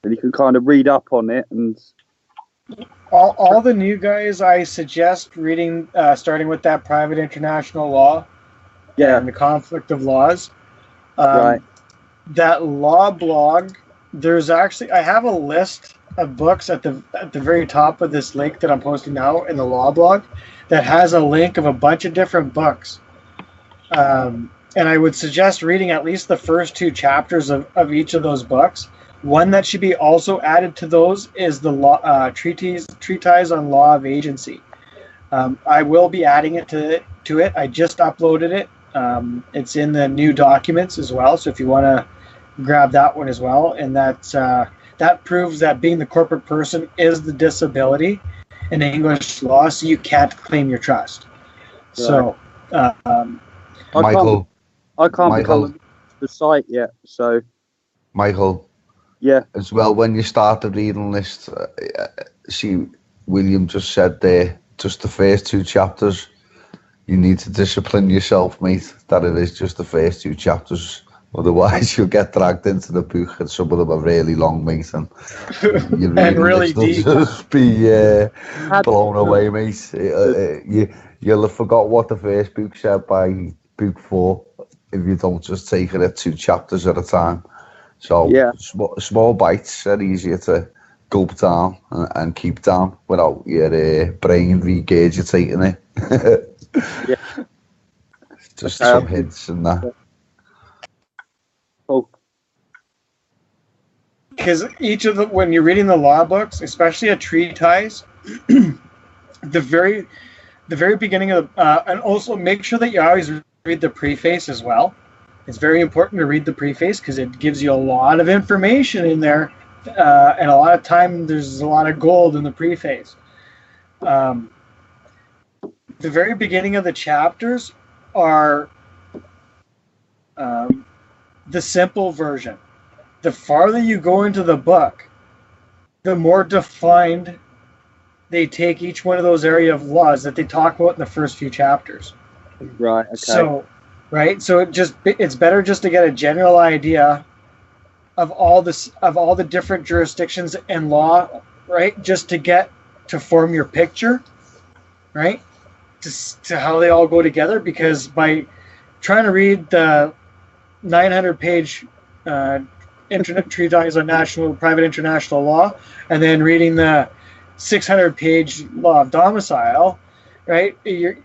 you can kind of read up on it. And all the new guys, I suggest reading, starting with that private international law, and the conflict of laws. Right. That law blog. There's actually, I have a list of books at the very top of this link that I'm posting now in the law blog that has a link of a bunch of different books. And I would suggest reading at least the first 2 chapters of each of those books. One that should be also added to those is the law, treatise on law of agency. I will be adding it to it. I just uploaded it. It's in the new documents as well. So if you want to grab that one as well, and that proves that being the corporate person is the disability in English law, so you can't claim your trust. Right. So, Michael, I can't become the site yet. So, Michael, yeah. As well, when you start the reading list, see, William just said there, just the first 2 chapters. You need to discipline yourself, mate. That it is just the first 2 chapters. Otherwise, you'll get dragged into the book, and some of them are really long, mate, and and really deep. Just be blown away, mate. You'll have forgot what the first book said by book 4 if you don't just take it at 2 chapters at a time. So yeah. Small bites are easier to gulp down and keep down without your brain regurgitating it. Yeah. Just some hints and that. Because when you're reading the law books, especially a treatise, the very beginning of and also make sure that you always read the preface as well. It's very important to read the preface because it gives you a lot of information in there, and a lot of time there's a lot of gold in the preface. The very beginning of the chapters are the simple version. The farther you go into the book, the more defined they take each one of those area of laws that they talk about in the first few chapters. Right. Okay. So it's better just to get a general idea of all the different jurisdictions and law, right? Just to form your picture, right? To how they all go together, because by trying to read the 900-page treatise on private international law, and then reading the 600-page law of domicile, right? It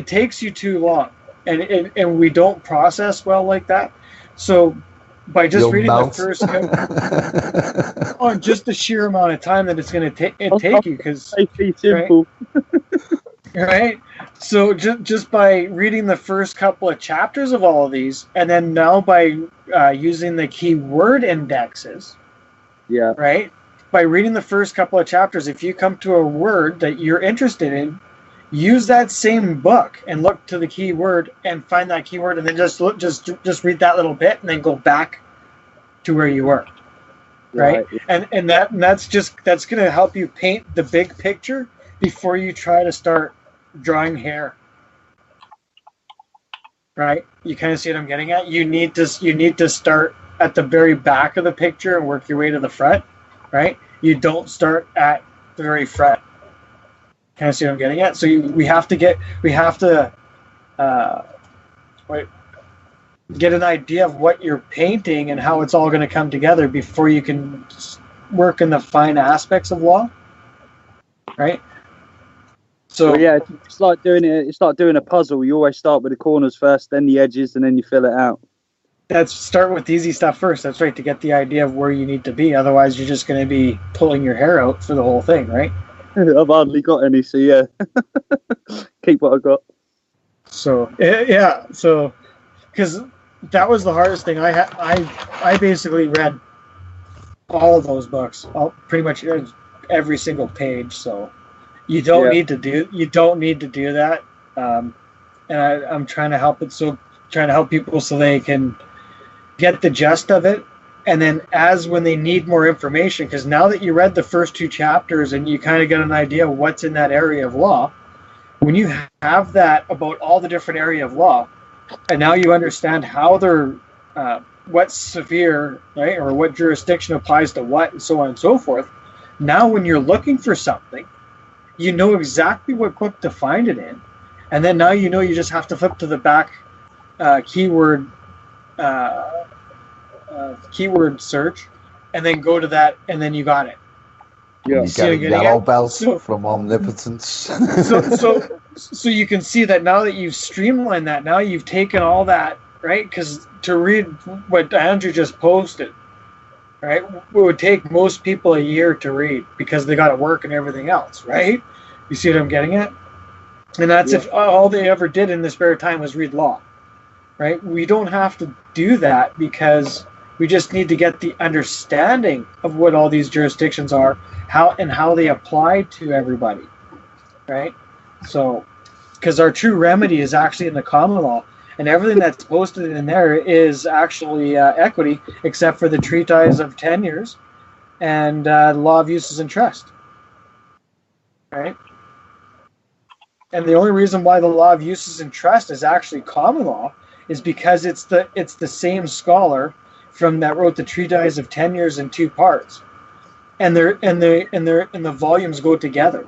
takes you too long, and we don't process well like that. So by just reading the first, on just the sheer amount of time that it's going to take you, because simple. Right? So just by reading the first couple of chapters of all of these, and then now by using the keyword indexes, yeah, right? By reading the first couple of chapters, if you come to a word that you're interested in, use that same book and look to the keyword and find that keyword, and then just read that little bit, and then go back to where you were, right? And that's going to help you paint the big picture before you try to start drawing hair, right? You kind of see what I'm getting at. You need to start at the very back of the picture and work your way to the front, right? You don't start at the very front. Kind of see what I'm getting at. So we have to get an idea of what you're painting and how it's all going to come together before you can work in the fine aspects of law, right? So yeah, it's like doing a puzzle. You always start with the corners first, then the edges, and then you fill it out. Start with the easy stuff first. That's right, to get the idea of where you need to be. Otherwise, you're just going to be pulling your hair out for the whole thing, right? I've hardly got any, so yeah, keep what I got. So yeah, so because that was the hardest thing. I basically read all of those books, pretty much every single page. So. You don't need to do that, and I'm trying to help people so they can get the gist of it, and then when they need more information, because now that you read the first 2 chapters and you kind of get an idea of what's in that area of law, when you have that about all the different area of law, and now you understand how they're what's severe, right, or what jurisdiction applies to what, and so on and so forth. Now, when you're looking for something, you know exactly what book to find it in, and then now you just have to flip to the back keyword search, and then go to that, and then you got it. Yeah. You See get what a I'm getting yellow at? belt So- from omnipotence. So you can see that now that you've streamlined that, now you've taken all that, right? Because to read what Andrew just posted, right, it would take most people a year to read because they got to work and everything else, right? You see what I'm getting at? And that's if all they ever did in their spare time was read law, right? We don't have to do that because we just need to get the understanding of what all these jurisdictions are, how they apply to everybody, right? So, because our true remedy is actually in the common law, and everything that's posted in there is actually equity, except for the treatise of tenures and the law of uses and trust, right? And the only reason why the law of uses and trust is actually common law is because it's the same scholar from that wrote the treatise of tenures in two parts, and the volumes go together.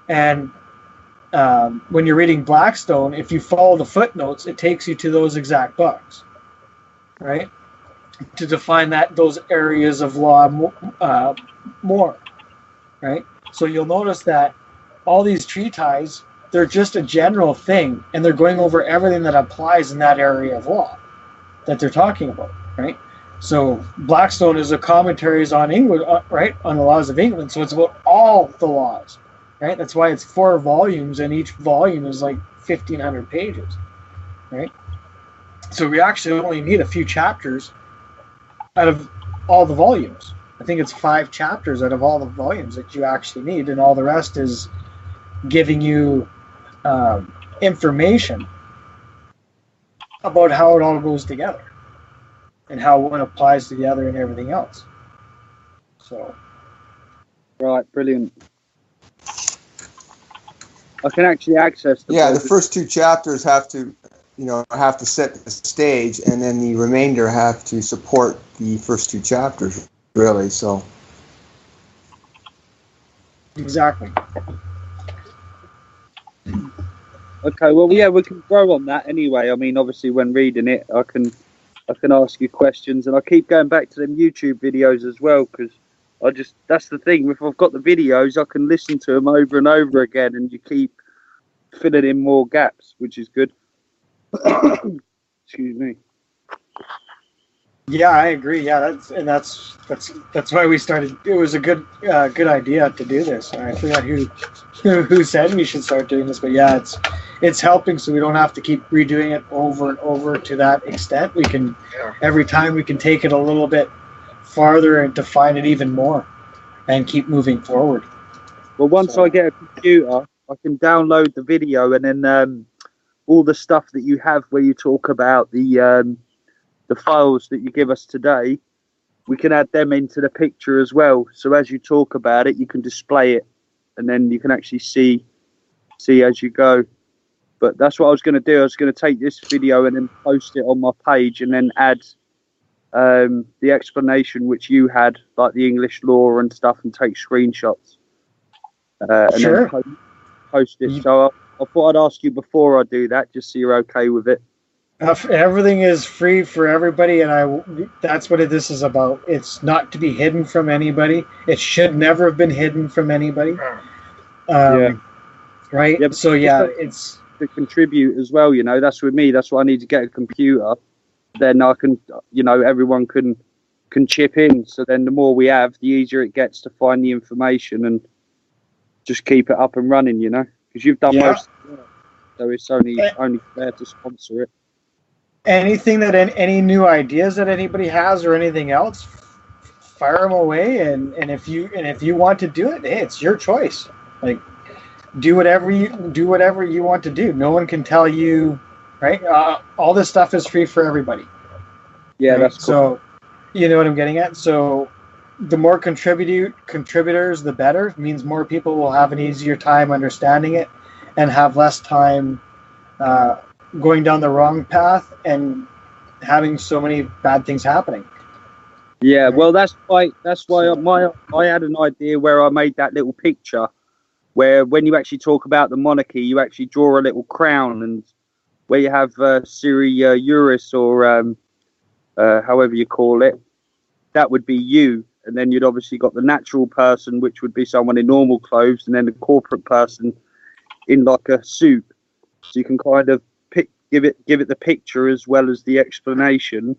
And when you're reading Blackstone, if you follow the footnotes, it takes you to those exact books, right? To define those areas of law more, right? So you'll notice that all these treatises, they're just a general thing, and they're going over everything that applies in that area of law that they're talking about, right? So Blackstone is a commentaries on England, right, on the laws of England. So it's about all the laws, right? That's why it's 4 volumes, and each volume is like 1,500 pages, right? So we actually only need a few chapters out of all the volumes. I think it's 5 chapters out of all the volumes that you actually need, and all the rest is giving you information about how it all goes together and how one applies to the other and everything else. So, Right, brilliant. I can actually access the The first 2 chapters have to set the stage, and then the remainder have to support the first 2 chapters, really. So exactly. Okay, well, yeah, we can grow on that anyway. I mean, obviously, when reading it, I can ask you questions, and I keep going back to them YouTube videos as well, because that's the thing. If I've got the videos, I can listen to them over and over again, and you keep filling in more gaps, which is good. Excuse me. Yeah, I agree. Yeah, that's why we started. It was a good idea to do this. I forgot who said we should start doing this, but yeah, it's helping, so we don't have to keep redoing it over and over to that extent. We can every time we can take it a little bit farther and define it even more, and keep moving forward. Well, once I get a computer, I can download the video, and then all the stuff that you have where you talk about the files that you give us today, we can add them into the picture as well. So as you talk about it, you can display it, and then you can actually see as you go. But that's what I was going to do. I was going to take this video and then post it on my page, and then add the explanation which you had, like the English law and stuff, and take screenshots. And Sure. then post it. So I thought I'd ask you before I do that, just so you're okay with it. Everything is free for everybody, and that's what this is about. It's not to be hidden from anybody. It should never have been hidden from anybody. Right? Yeah, so yeah, it's to contribute as well. That's with me. That's why I need to get a computer. Then I can, everyone can chip in. So then the more we have, the easier it gets to find the information and just keep it up and running. Because you've done most of the work, so it's only fair to sponsor it. Anything that any new ideas that anybody has or anything else, fire them away. And if you want to do it, hey, it's your choice. Like, do whatever you want to do. No one can tell you, right? All this stuff is free for everybody. Yeah, right? that's cool. So, you know what I'm getting at. So, the more contributors, the better. It means more people will have an easier time understanding it, and have less time going down the wrong path and having so many bad things happening. Yeah, well, that's why I had an idea where I made that little picture where when you actually talk about the monarchy, you actually draw a little crown, and where you have Siri Juris or however you call it, that would be you. And then you'd obviously got the natural person, which would be someone in normal clothes, and then the corporate person in like a suit. So you can kind of give it the picture as well as the explanation.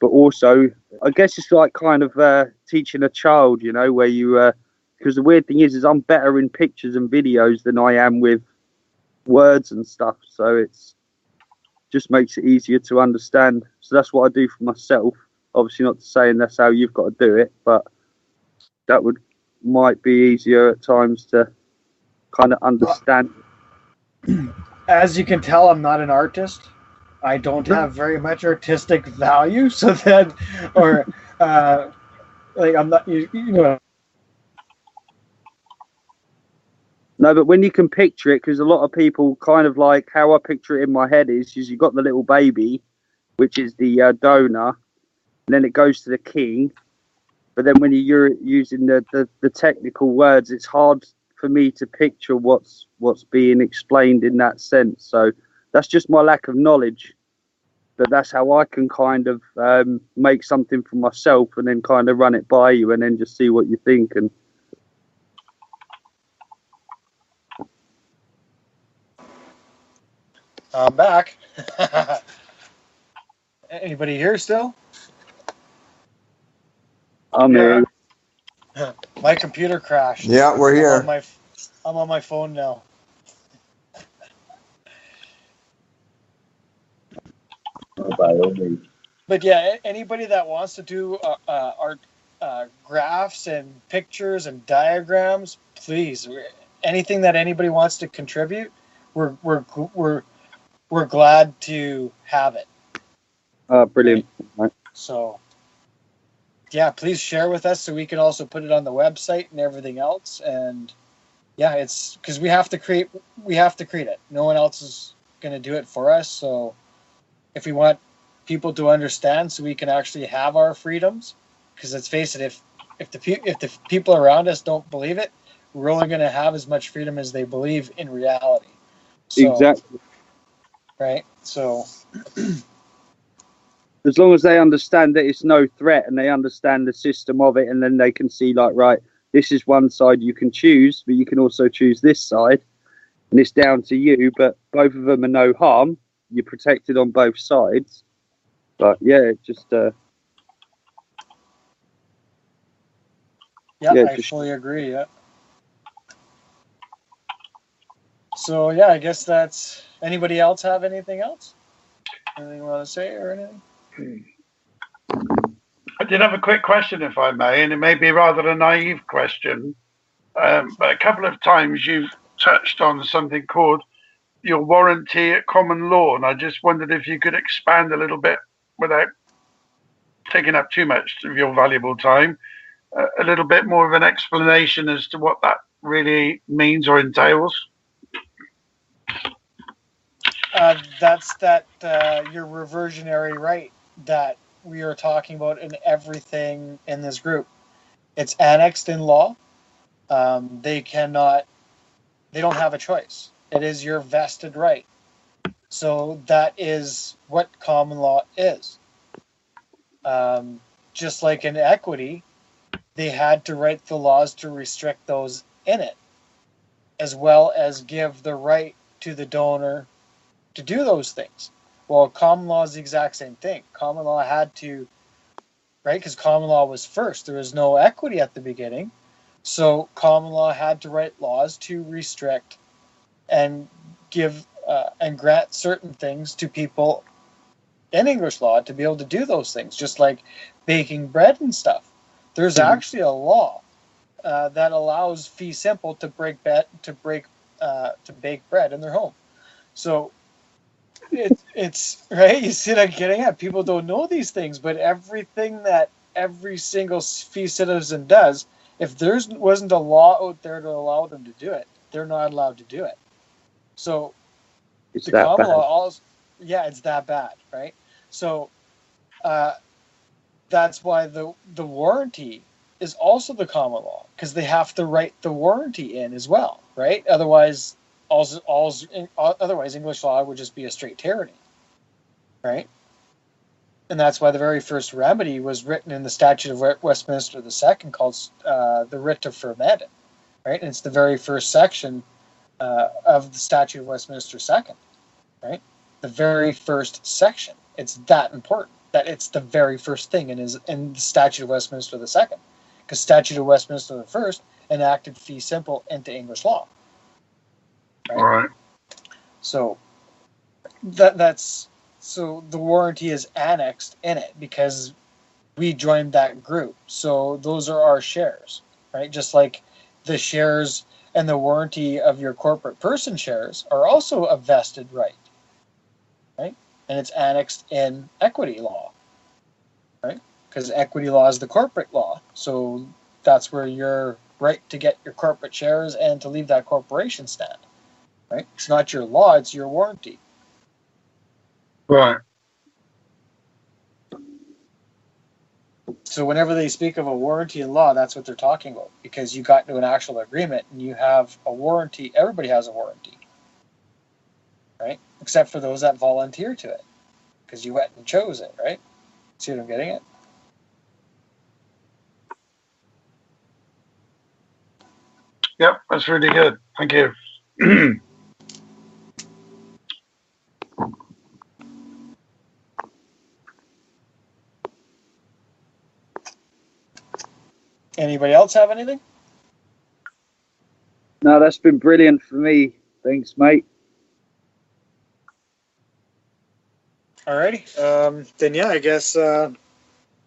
But also, I guess it's like kind of teaching a child, where you because the weird thing is I'm better in pictures and videos than I am with words and stuff. So it's just makes it easier to understand. So that's what I do for myself. Obviously, not saying that's how you've got to do it, but that might be easier at times to kind of understand. As you can tell, I'm not an artist. I don't have very much artistic value, so that, or like I'm not, you know. No, but when you can picture it, because a lot of people kind of like how I picture it in my head is you've got the little baby, which is the donor, and then it goes to the king. But then when you're using the technical words, it's hard for me to picture what's being explained in that sense. So that's just my lack of knowledge. But that's how I can kind of make something for myself and then kind of run it by you and then just see what you think. And I'm back. Anybody here still? I'm here. My computer crashed. Yeah, we're here. I'm on my phone now. But yeah, anybody that wants to do art, graphs and pictures and diagrams, please. Anything that anybody wants to contribute, we're glad to have it. Brilliant. Right? So yeah, please share with us so we can also put it on the website and everything else. And yeah, it's because we have to create it. No one else is going to do it for us. So if we want people to understand, so we can actually have our freedoms, because let's face it, if the people around us don't believe it, we're only going to have as much freedom as they believe in reality. So, exactly. Right. So as long as they understand that it's no threat and they understand the system of it, and then they can see like, right, this is one side you can choose, but you can also choose this side, and it's down to you. But both of them are no harm. You're protected on both sides. But yeah, it just I fully agree. Yeah. So yeah, I guess that's. Anybody else have anything else? Anything you want to say or anything? I did have a quick question, if I may, and it may be rather a naive question. But a couple of times you've touched on something called your warranty at common law, and I just wondered if you could expand a little bit without taking up too much of your valuable time, a little bit more of an explanation as to what that really means or entails. That's your reversionary right that we are talking about in everything in this group. It's annexed in law. They don't have a choice. It is your vested right. So that is what common law is. Just like in equity, they had to write the laws to restrict those in it, as well as give the right to the donor to do those things. Well, common law is the exact same thing. Common law had to, right? Because common law was first. There was no equity at the beginning. So common law had to write laws to restrict and give and grant certain things to people in English law to be able to do those things, just like baking bread and stuff. There's actually a law that allows fee simple to bake bread in their home. So it's right. You see what I'm getting at? People don't know these things, but everything that every single fee citizen does, if there wasn't a law out there to allow them to do it, they're not allowed to do it. So it's the that common bad. law, also, it's that bad, right? So that's why the warranty is also the common law, because they have to write the warranty in as well, right? Otherwise, otherwise English law would just be a straight tyranny, right? And that's why the very first remedy was written in the Statute of Westminster II, called the Writ of Firmament, right? And it's the very first section of the Statute of Westminster II, right? The very first section. It's that important that it's the very first thing in the Statute of Westminster II, because Statute of Westminster I enacted fee simple into English law. Right? All right. So that's so the warranty is annexed in it because we joined that group. So those are our shares, right? Just like the shares and the warranty of your corporate person shares are also a vested right, right? And it's annexed in equity law, right? Because equity law is the corporate law. So that's where your right to get your corporate shares and to leave that corporation stand, right? It's not your law, it's your warranty. Right. So whenever they speak of a warranty in law, that's what they're talking about, because you got into an actual agreement and you have a warranty. Everybody has a warranty, right? Except for those that volunteer to it, because you went and chose it, right? See what I'm getting at? Yep, that's really good. Thank you. Anybody else have anything? No, that's been brilliant for me. Thanks, mate. Alrighty. Then yeah, I guess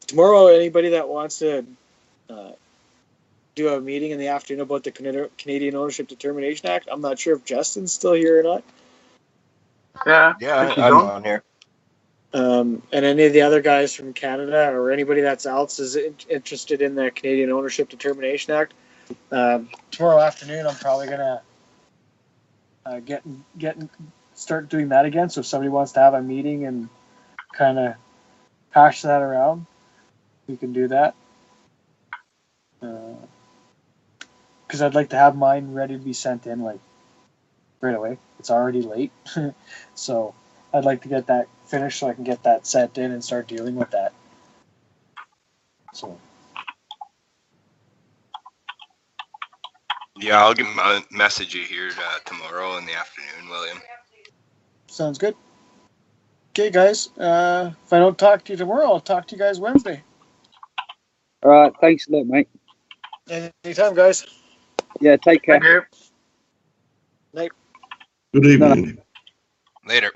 tomorrow anybody that wants to do a meeting in the afternoon about the Canadian Ownership Determination Act. I'm not sure if Justin's still here or not. Yeah. Yeah, I'm on here. And any of the other guys from Canada or anybody that's else is interested in the Canadian Ownership Determination Act. Tomorrow afternoon, I'm probably gonna start doing that again. So if somebody wants to have a meeting and kind of hash that around, we can do that. Because I'd like to have mine ready to be sent in like right away. It's already late, so I'd like to get that finished so I can get that sent in and start dealing with that. So. Yeah, I'll message you here tomorrow in the afternoon, William. Sounds good. Okay, guys. If I don't talk to you tomorrow, I'll talk to you guys Wednesday. All right. Thanks a lot, mate. Anytime, guys. Yeah, take care. Thank you. Night. Good evening. Later.